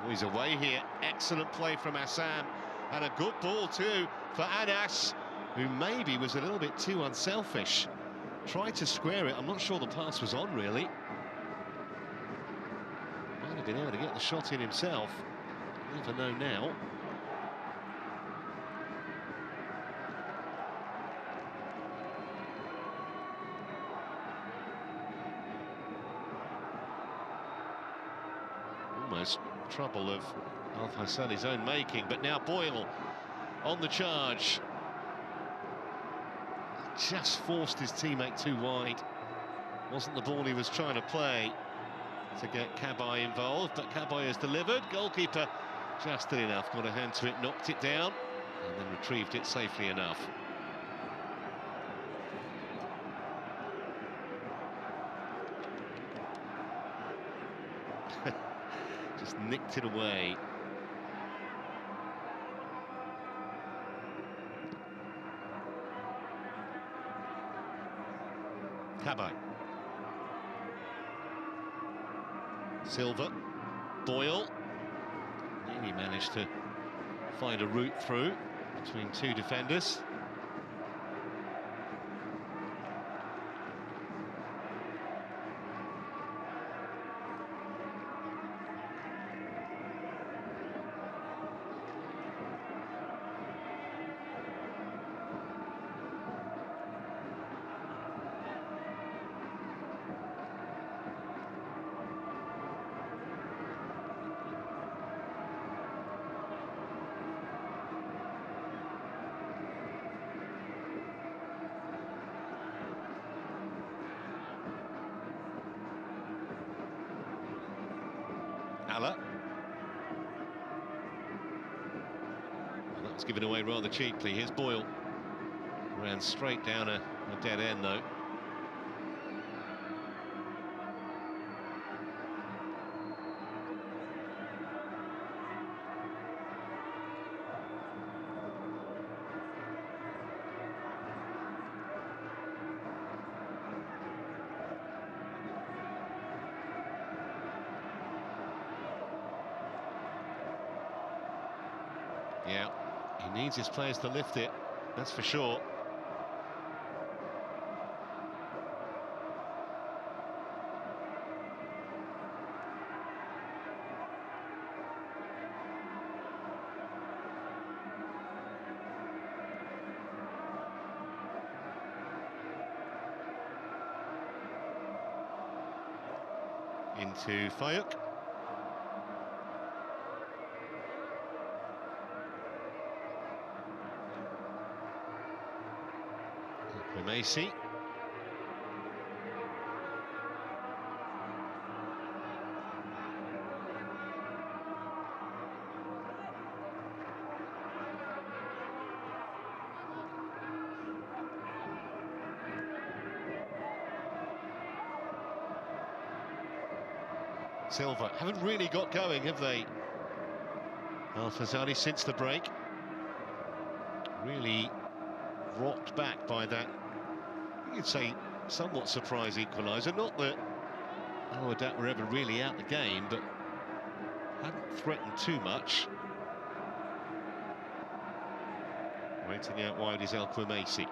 Oh, he's away here. Excellent play from Assam. And a good ball too for Anas, who maybe was a little bit too unselfish. Tried to square it. I'm not sure the pass was on, really. Might have been able to get the shot in himself. Never know now. Almost trouble of Al Faisaly's own making, but now Boyle on the charge. Just forced his teammate too wide. Wasn't the ball he was trying to play to get Cabaye involved, but Cabaye has delivered. Goalkeeper just did enough, got a hand to it, knocked it down, and then retrieved it safely enough. Just nicked it away. Cabaye. Silva. Boyle. Nearly managed to find a route through between two defenders. Well, that was given away rather cheaply. Here's Boyle. Ran straight down a dead end, though. Yeah, he needs his players to lift it, that's for sure. Into Fayuk. Macy. Silva haven't really got going, have they? Al Faisaly since the break. Really rocked back by that, you'd say, somewhat surprise equaliser. Not that Wehdat were ever really out the game, but hadn't threatened too much. Waiting out wide is El Macy.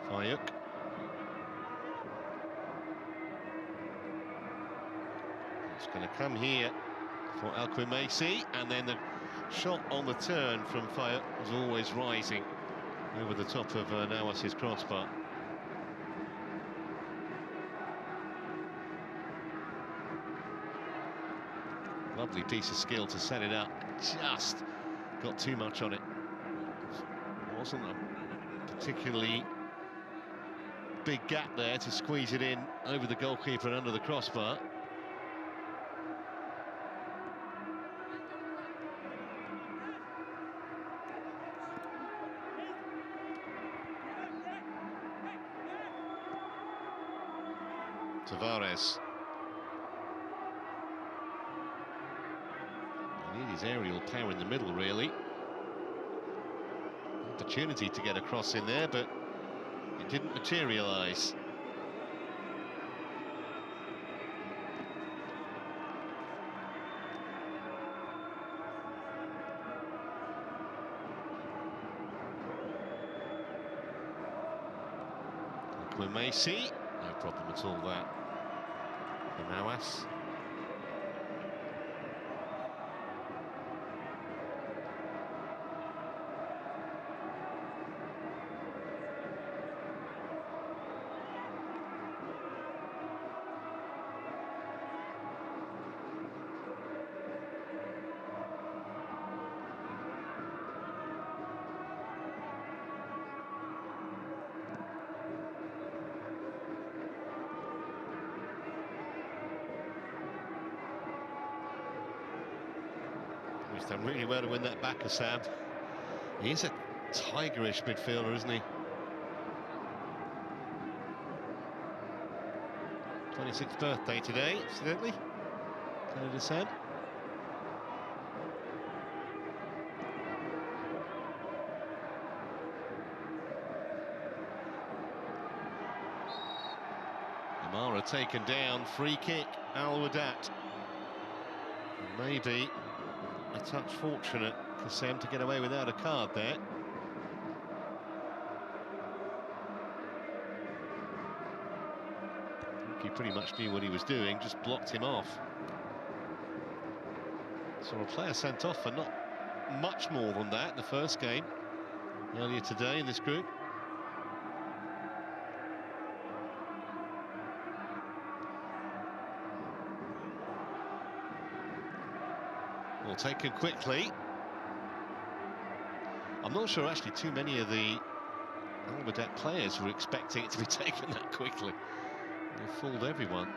Fayuk. It's going to come here for El Macy, and then the shot on the turn from Fayuk was always rising over the top of Nawas's crossbar. Lovely piece of skill to set it up. Just got too much on it. Wasn't a particularly big gap there to squeeze it in over the goalkeeper and under the crossbar. Tavares. He needs his aerial power in the middle, really. Opportunity to get across in there, but it didn't materialise. Messi, no problem at all there. Nawas. He's done really well to win that back, Sam. He's a tigerish midfielder, isn't he? 26th birthday today, incidentally. Canada Sam. Amara taken down, free kick, Wehdat. Maybe a touch fortunate for Sam to get away without a card there. He pretty much knew what he was doing, just blocked him off. So a player sent off for not much more than that in the first game earlier today in this group. Well, taken quickly. I'm not sure actually too many of the Wehdat players were expecting it to be taken that quickly. They fooled everyone.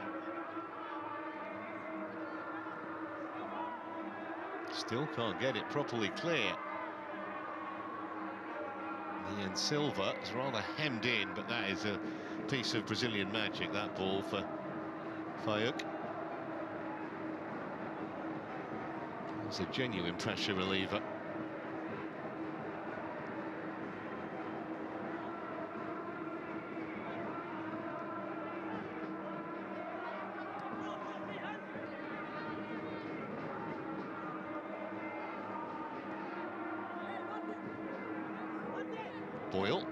Still can't get it properly clear. Ian Silva is rather hemmed in, but that is a piece of Brazilian magic, that ball for Fahd. It's a genuine pressure reliever. Boyle.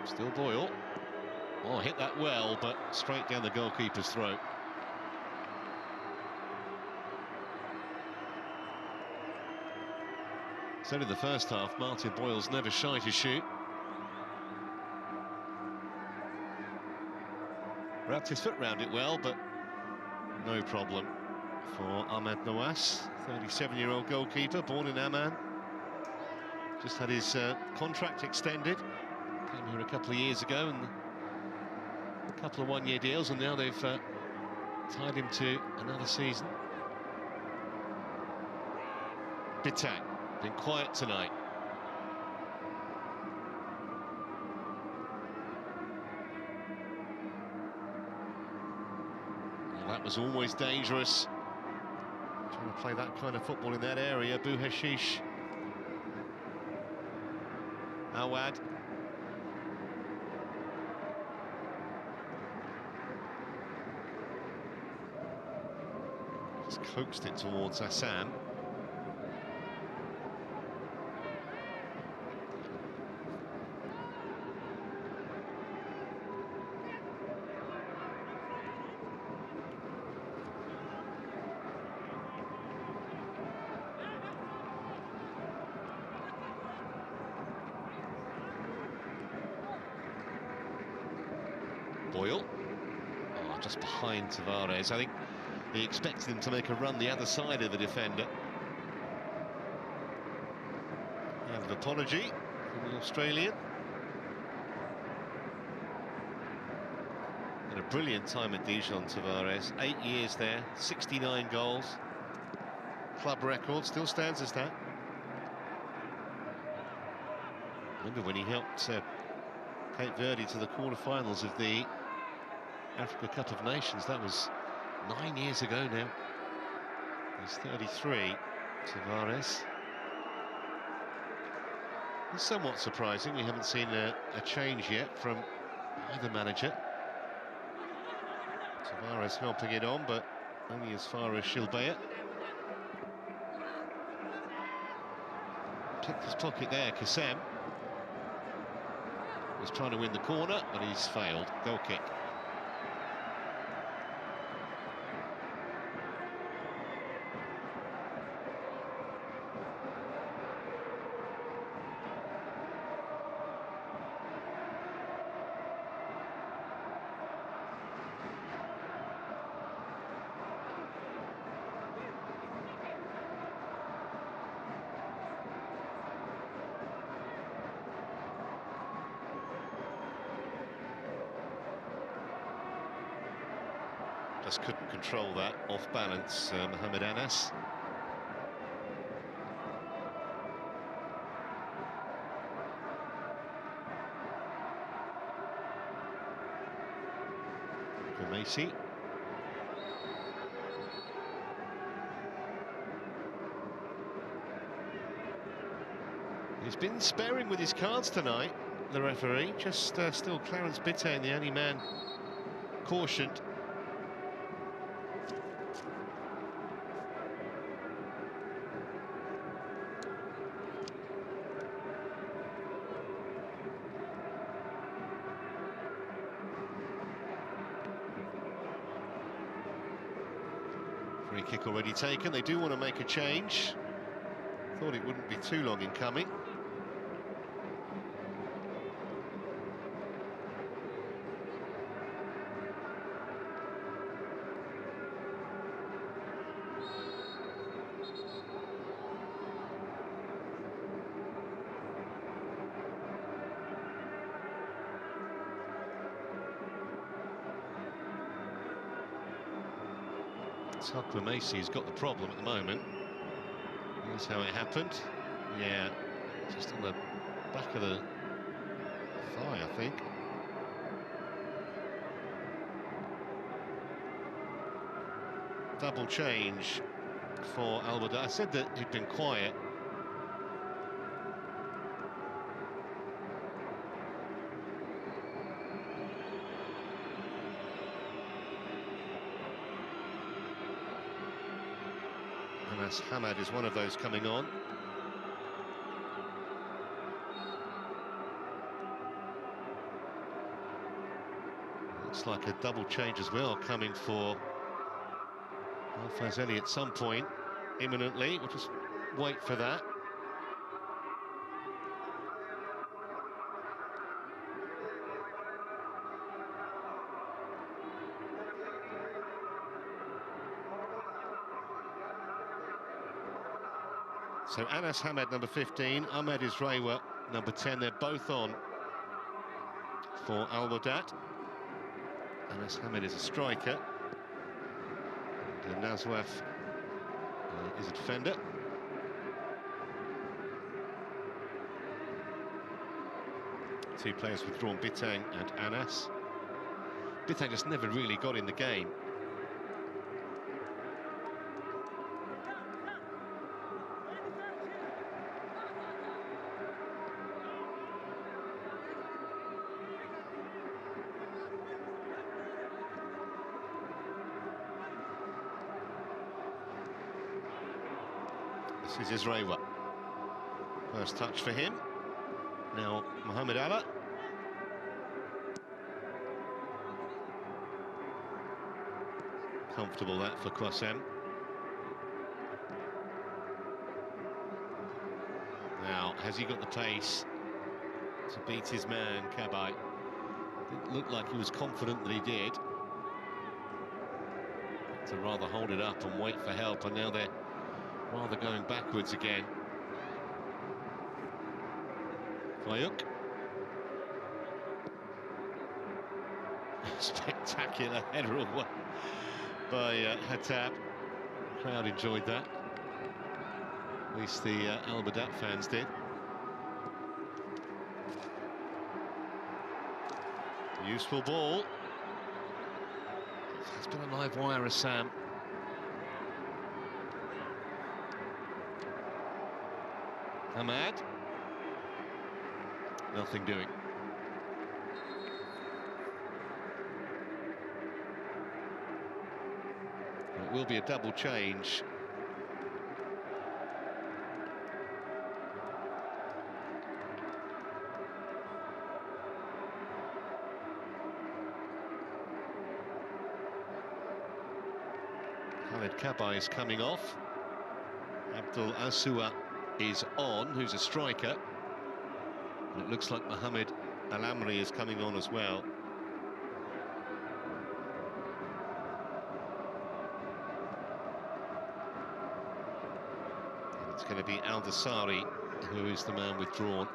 Still Boyle. Oh, hit that well, but straight down the goalkeeper's throat. So in the first half, Martin Boyle's never shy to shoot. Wrapped his foot round it well, but no problem for Ahmed Nawas, 37-year-old goalkeeper, born in Amman. Just had his contract extended. Came here a couple of years ago, and a couple of one-year deals, and now they've tied him to another season. Bitak, been quiet tonight. Well, that was always dangerous. Trying to play that kind of football in that area. Bouhashish. Awad. Just coaxed it towards Assam. Boyle. Oh, just behind Tavares. I think he expected him to make a run the other side of the defender. And an apology from the Australian. And a brilliant time at Dijon, Tavares. 8 years there, 69 goals. Club record still stands as that. Remember when he helped Cape Verde to the quarterfinals of the Africa Cup of Nations? That was 9 years ago now. He's 33, Tavares. It's somewhat surprising we haven't seen a change yet from either manager. Tavares helping it on, but only as far as Gilbert. Picked his pocket there, KSA. Was trying to win the corner, but he's failed. Goal kick. Just couldn't control that off balance, Mohamed Anas. Messi. He's been sparing with his cards tonight, the referee. Just still Clarence Bittain, the only man cautioned. Free kick already taken. They do want to make a change. Thought it wouldn't be too long in coming. Messi's got the problem at the moment. Here's how it happened. Yeah, just on the back of the thigh, I think. Double change for Wehdat. I said that he'd been quiet. Mohamed is one of those coming on. Looks like a double change as well coming for Faisaly at some point, imminently. We'll just wait for that. So Anas Hamed, number 15, Ahmed Isrewa, number 10. They're both on for Wehdat. Anas Hamed is a striker. And Nazwaf is a defender. Two players withdrawn, Bittain and Anas. Bittain just never really got in the game. This is Isrewa. First touch for him. Now Mohamed Allah. Comfortable that for KSA. Now, has he got the pace to beat his man, Cabai? Didn't look like he was confident that he did. To rather hold it up and wait for help, and now they're rather going backwards again. Fayuk. Spectacular header away by Wehdat. Crowd enjoyed that. At least the Wehdat fans did. Useful ball. It's been a live wire, Sam. Mohamed. Nothing doing. It will be a double change. Khalid Kabay is coming off. Abdul Asua is on, who's a striker. And it looks like Mohamed Al Amri is coming on as well. And it's going to be Al Dasari who is the man withdrawn.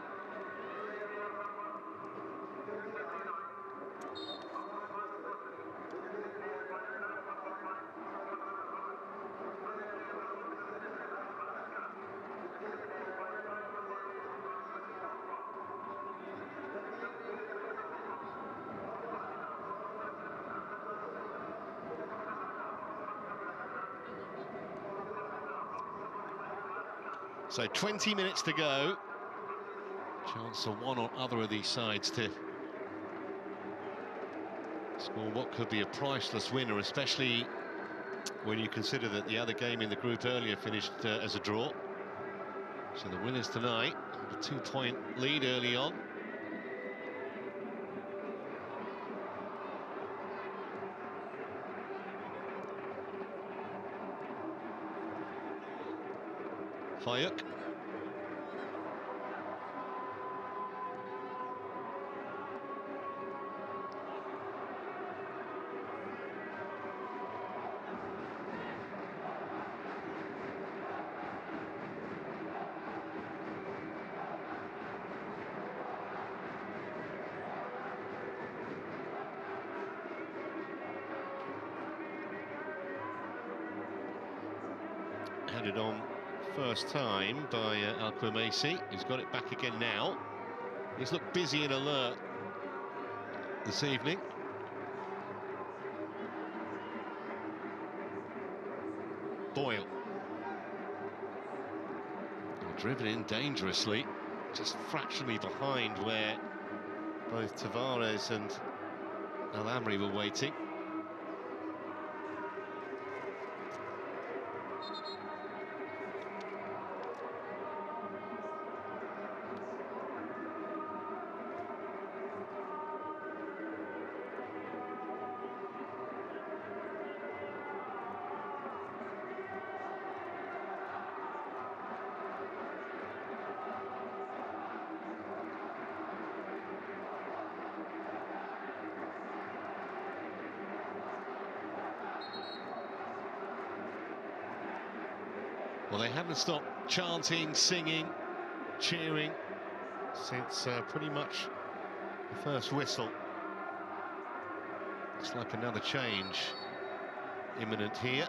So 20 minutes to go. Chance for one or other of these sides to score what could be a priceless winner, especially when you consider that the other game in the group earlier finished as a draw. So the winners tonight have a 2-point lead early on. Fayuk. Headed on first time by Al-Koumaisi. He's got it back again now. He's looked busy and alert this evening. Boyle. Driven in dangerously, just fractionally behind where both Tavares and Al Amri were waiting. Well, they haven't stopped chanting, singing, cheering since pretty much the first whistle. Looks like another change imminent here.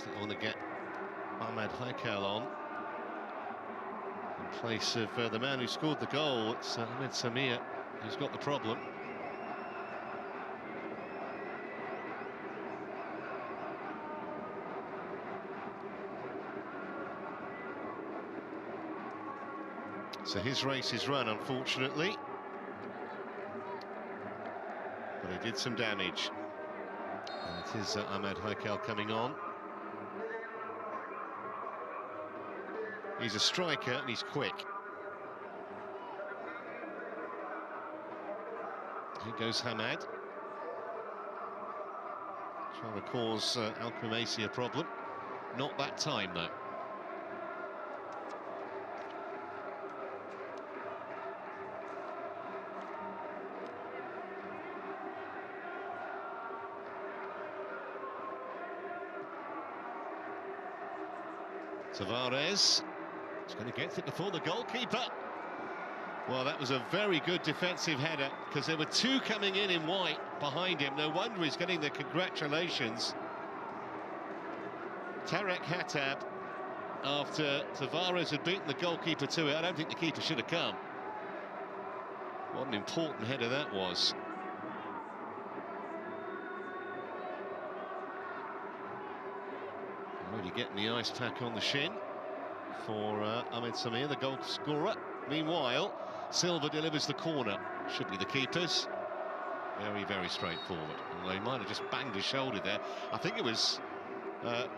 They want to get Mohamed Haikal on in place of the man who scored the goal. It's Ahmed Samir who's got the problem. So his race is run, unfortunately, but he did some damage. And it is Ahmed Haikal coming on. He's a striker and he's quick. Here goes Mohamed. Trying to cause Al-Koumaisi a problem. Not that time, though. Tavares is going to get it before the goalkeeper. Well, that was a very good defensive header, because there were two coming in white behind him. No wonder he's getting the congratulations. Tarek Hatab, after Tavares had beaten the goalkeeper to it. I don't think the keeper should have come. What an important header that was. Already getting the ice pack on the shin for Ahmed Samir, the goal scorer. Meanwhile, Silva delivers the corner. Should be the keeper's. Very, very straightforward. Although he might have just banged his shoulder there. I think it was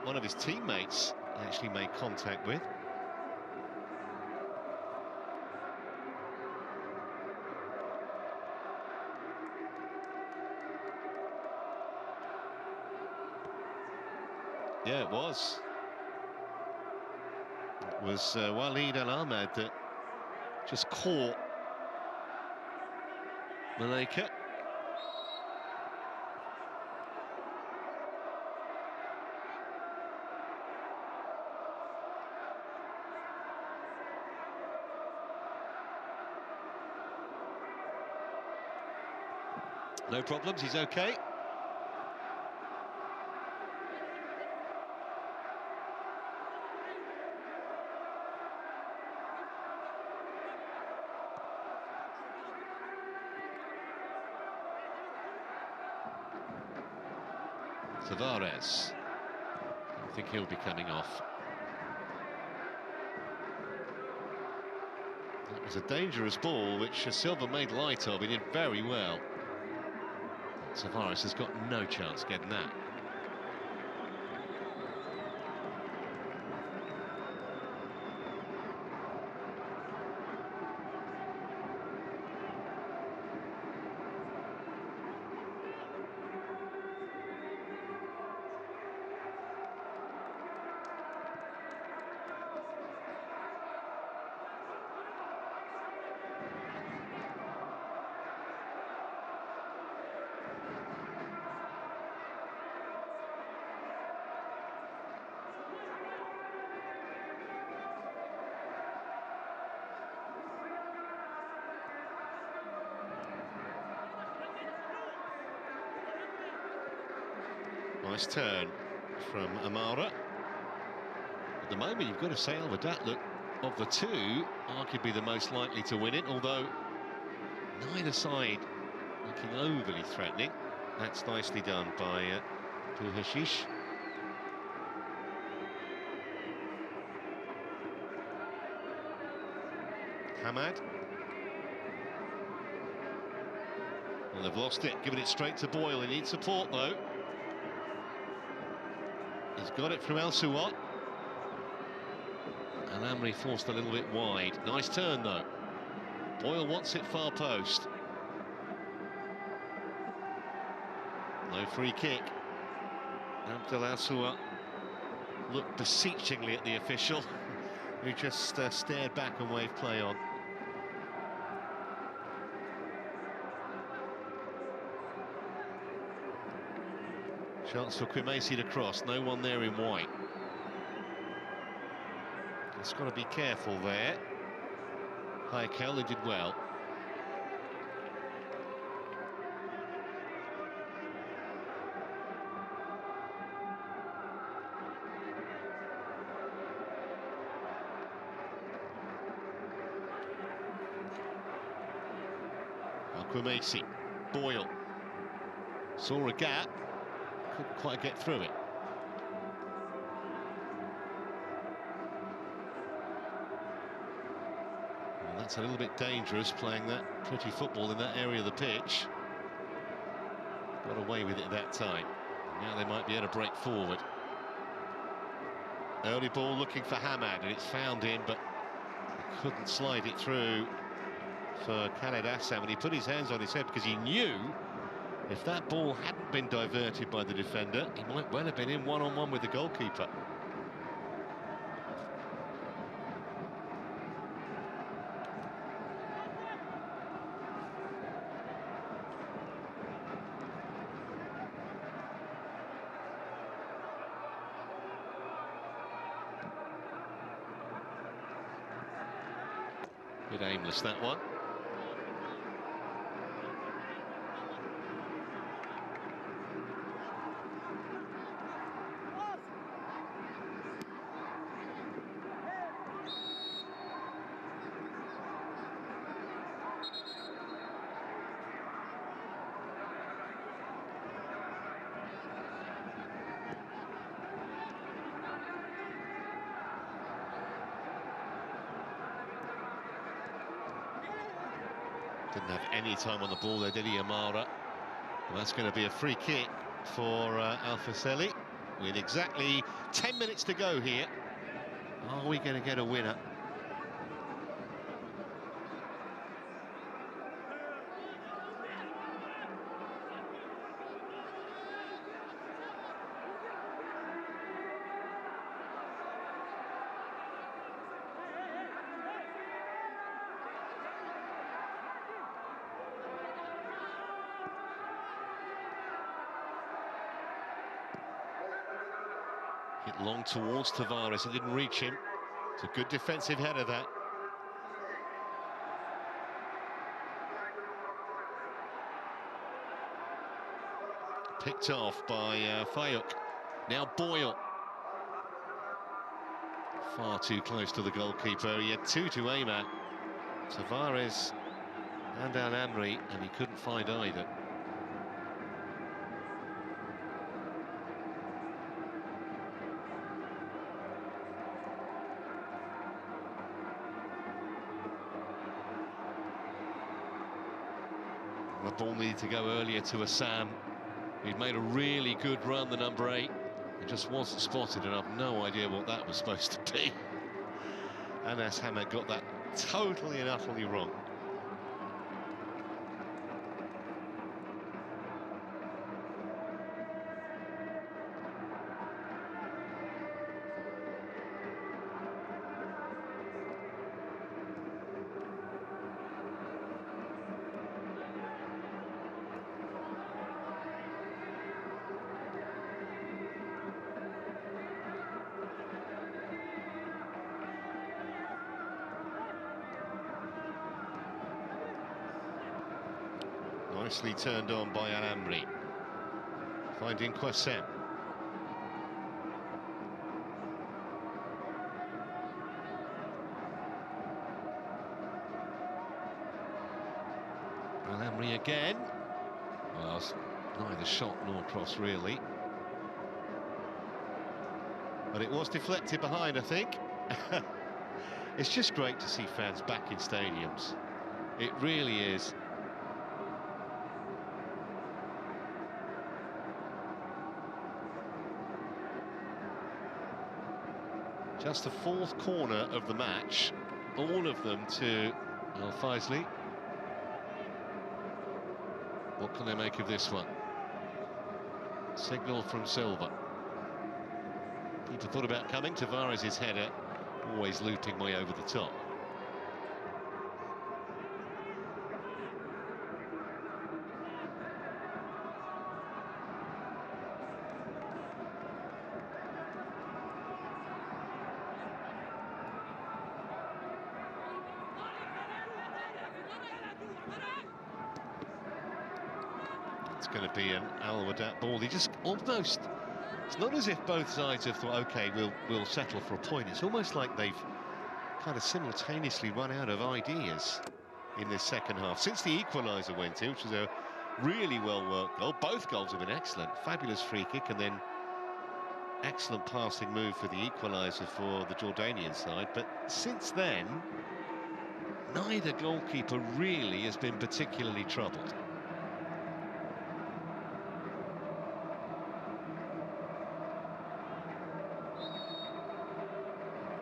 one of his teammates actually made contact with. Yeah, it was. It was Walid Al-Ahmad that just caught Malaika. No problems, he's okay. Tavares, I think he'll be coming off. That was a dangerous ball, which Silva made light of. He did very well. Tavares has got no chance getting that. Nice turn from Amara. At the moment, you've got to say Wehdat, look, of the two, arguably the most likely to win it, although neither side looking overly threatening. That's nicely done by Puhashish. Hamad. Well, they've lost it, giving it straight to Boyle. He needs support, though. He's got it from El Suat. And Amri forced a little bit wide. Nice turn, though. Boyle wants it far post. No free kick. Abdel El Suat looked beseechingly at the official, who just stared back and waved play on. Chance for Koumaisi to cross, no one there in white. It's got to be careful there. Heikel, they did well. Koumaisi, Boyle, saw a gap. Couldn't quite get through it. Well, that's a little bit dangerous, playing that pretty football in that area of the pitch. Got away with it at that time. Now they might be able to break forward. Early ball looking for Hamad, and it's found him, but couldn't slide it through for Khaled Assam, and he put his hands on his head because he knew If that ball hadn't been diverted by the defender, he might well have been in one-on-one with the goalkeeper. Bit aimless, that one. Didn't have any time on the ball there, did he, Amara? And that's going to be a free kick for Faisaly with exactly 10 minutes to go here. Are we going to get a winner? Hit long towards Tavares, it didn't reach him. It's a good defensive header, that. Picked off by Fahd. Now Boyle. Far too close to the goalkeeper. He had two to aim at. Tavares and Al-Amri, and he couldn't find either. The ball needed to go earlier to Assam. He'd made a really good run, the number 8. It just wasn't spotted, and I've no idea what that was supposed to be. And Mohamed got that totally and utterly wrong. Nicely turned on by Al-Amri. Finding KSA. Al-Amri again. Well, it's neither shot nor cross, really. But it was deflected behind, I think. It's just great to see fans back in stadiums. It really is. Just the 4th corner of the match, all of them to Faisaly. What can they make of this one? Signal from Silva. Keeper thought about coming. Tavares' header, always looping way over the top. It's going to be an Wehdat ball. He just almost, it's not as if both sides have thought, okay, we'll settle for a point. It's almost like they've kind of simultaneously run out of ideas in this second half. Since the equaliser went in, which was a really well-worked goal. Both goals have been excellent. Fabulous free kick and then excellent passing move for the equaliser for the Jordanian side. But since then, neither goalkeeper really has been particularly troubled.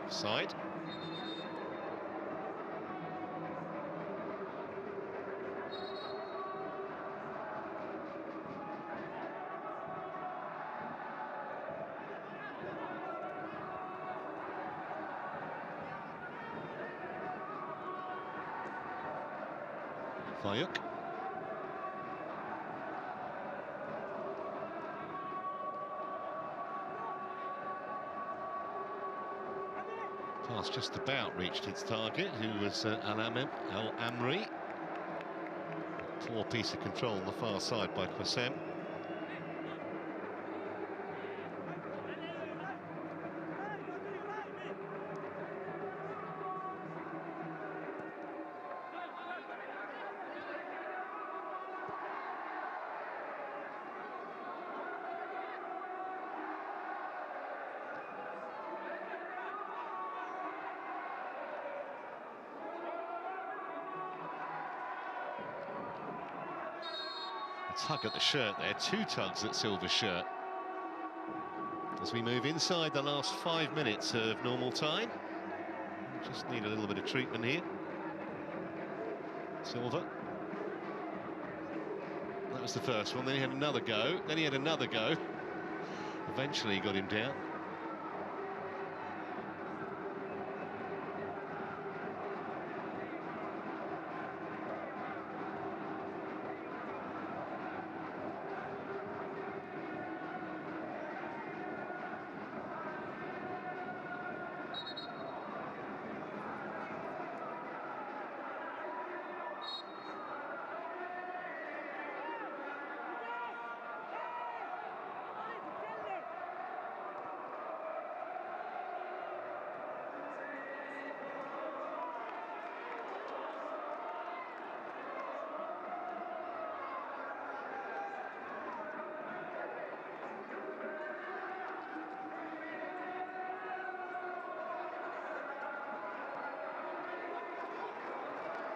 Side. Fayuk. Pass just about reached its target, who was Al-Amri. Poor piece of control on the far side by KSA. Tug at the shirt there, 2 tugs at Silver's shirt. As we move inside the last 5 minutes of normal time. Just need a little bit of treatment here. Silver. That was the first one, then he had another go, then he had another go. Eventually he got him down.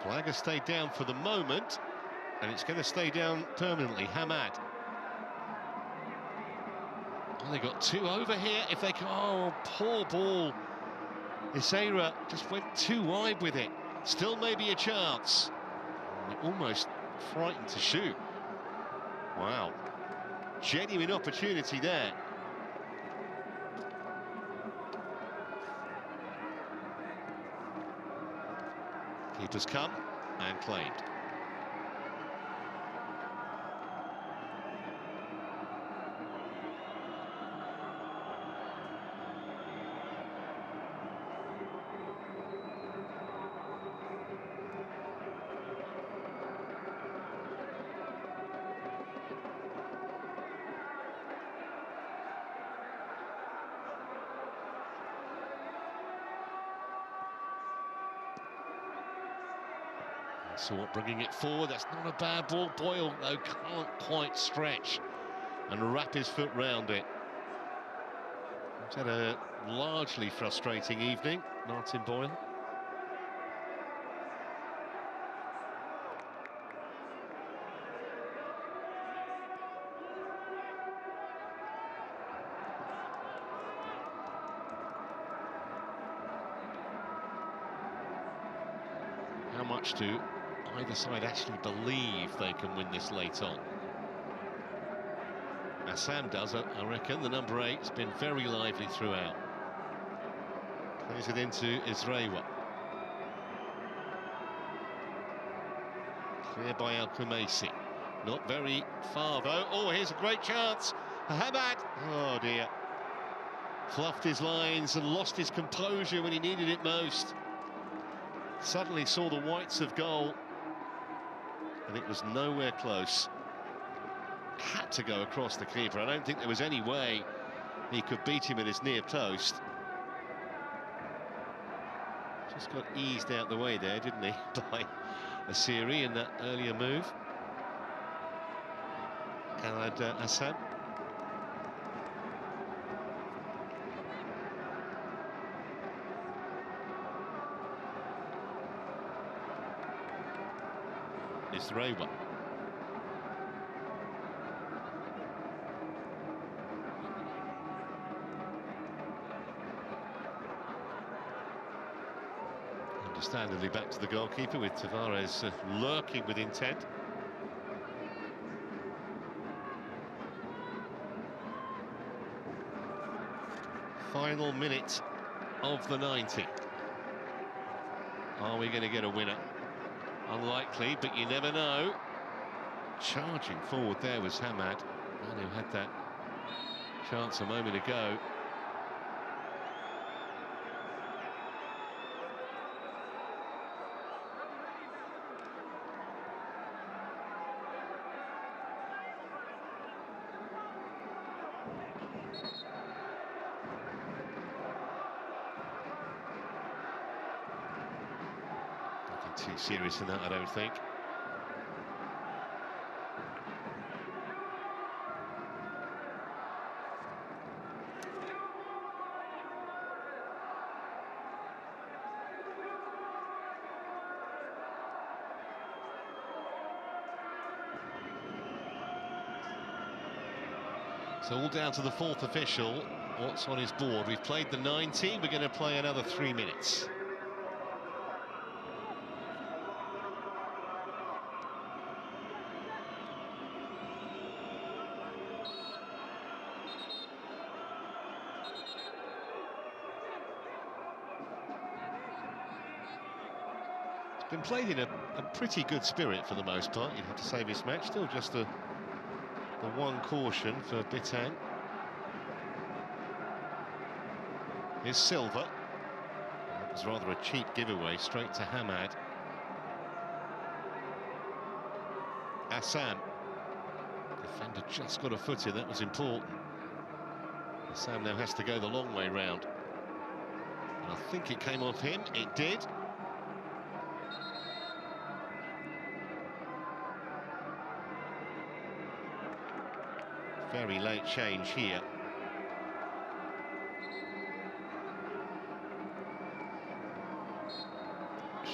Flag has stayed down for the moment, and it's going to stay down permanently. Mohamed. Well, they got 2 over here. If they can, oh, poor ball. Isera just went too wide with it. Still maybe a chance. They're almost frightened to shoot. Wow. Genuine opportunity there. Keeper's come and claimed. So bringing it forward, that's not a bad ball. Boyle, though, can't quite stretch and wrap his foot round it. He's had a largely frustrating evening, Martin Boyle. How much do either side actually believe they can win this late on? Assam does, I reckon. The number 8 has been very lively throughout. Plays it into Isrewa. Clear by Al-Khumaisi. Not very far though. Oh, here's a great chance. Mohamed. Oh dear. Fluffed his lines and lost his composure when he needed it most. Suddenly saw the whites of goal, and it was nowhere close. Had to go across the keeper. I don't think there was any way he could beat him at his near post. Just got eased out the way there, didn't he, by Asiri in that earlier move. Khaled Assam. Isrewa. Understandably back to the goalkeeper with Tavares lurking with intent. Final minute of the 90. Are we going to get a winner? Unlikely, but you never know. Charging forward there was Mohamed, man who had that chance a moment ago. Nothing too serious in that, I don't think. So all down to the fourth official. What's on his board? We've played the 90, we're going to play another 3 minutes. It's been played in a pretty good spirit for the most part, you'd have to say, this match. Still just the one caution for Bitang. Here's Silva. That was rather a cheap giveaway, straight to Mohamed. Assam. Defender just got a foot in, that was important. Assam now has to go the long way round. And I think it came off him, it did. Very late change here.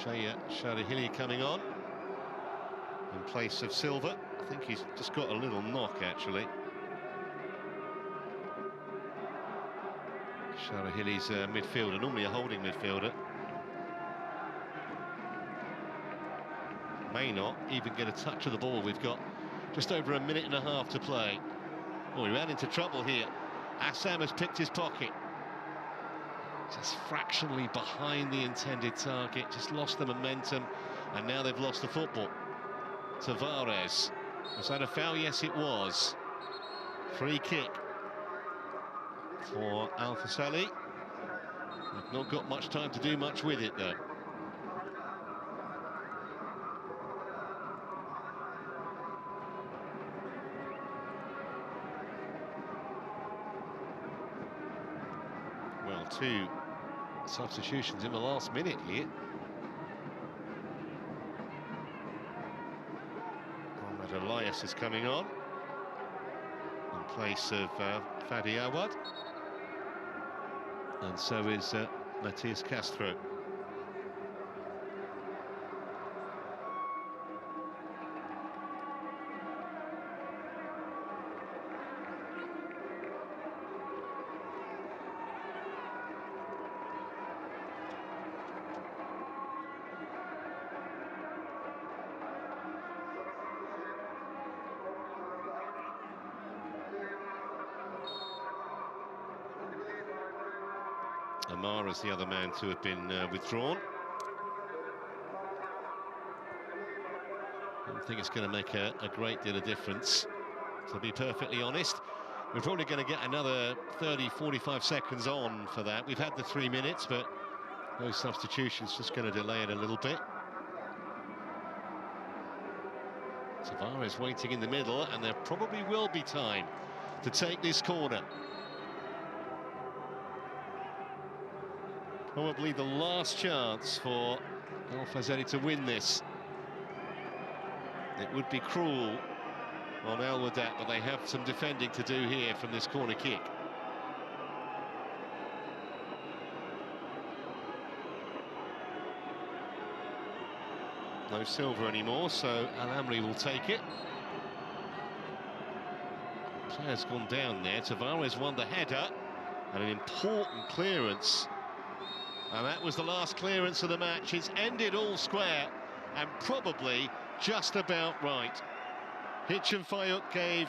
Shahihili coming on in place of Silva. I think he's just got a little knock, actually. Shahihili's a midfielder, normally a holding midfielder. May not even get a touch of the ball. We've got just over a minute and a half to play. Oh, he ran into trouble here. Assam has picked his pocket. Just fractionally behind the intended target, just lost the momentum, and now they've lost the football. Tavares. Was that a foul? Yes, it was. Free kick for Faisaly. They've not got much time to do much with it, though. Well, 2 substitutions in the last minute here. Mohamed Elias is coming on in place of Fahd, and so is Matias Castro. Amar is the other man to have been withdrawn. I don't think it's going to make a great deal of difference, to be perfectly honest. We're probably going to get another 30-45 seconds on for that. We've had the 3 minutes, but those substitutions just going to delay it a little bit. Tavares waiting in the middle, and there probably will be time to take this corner. Probably the last chance for Faisaly to win this. It would be cruel on Wehdat, but they have some defending to do here from this corner kick. No Silva anymore, so Al-Amri will take it. Player's gone down there. Tavares won the header, and an important clearance. And that was the last clearance of the match. It's ended all square, and probably just about right. Hicham Fayouk gave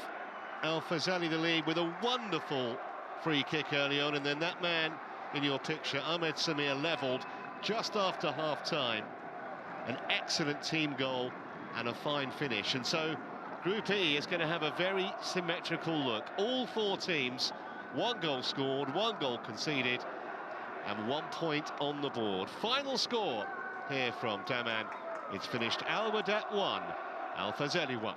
Faisaly the lead with a wonderful free kick early on, and then that man in your picture, Ahmed Samir, levelled just after half-time. an excellent team goal and a fine finish. And so Group E is going to have a very symmetrical look. All four teams, 1 goal scored, 1 goal conceded, and 1 point on the board. Final score here from Daman. It's finished Wehdat 1, Faisaly 1.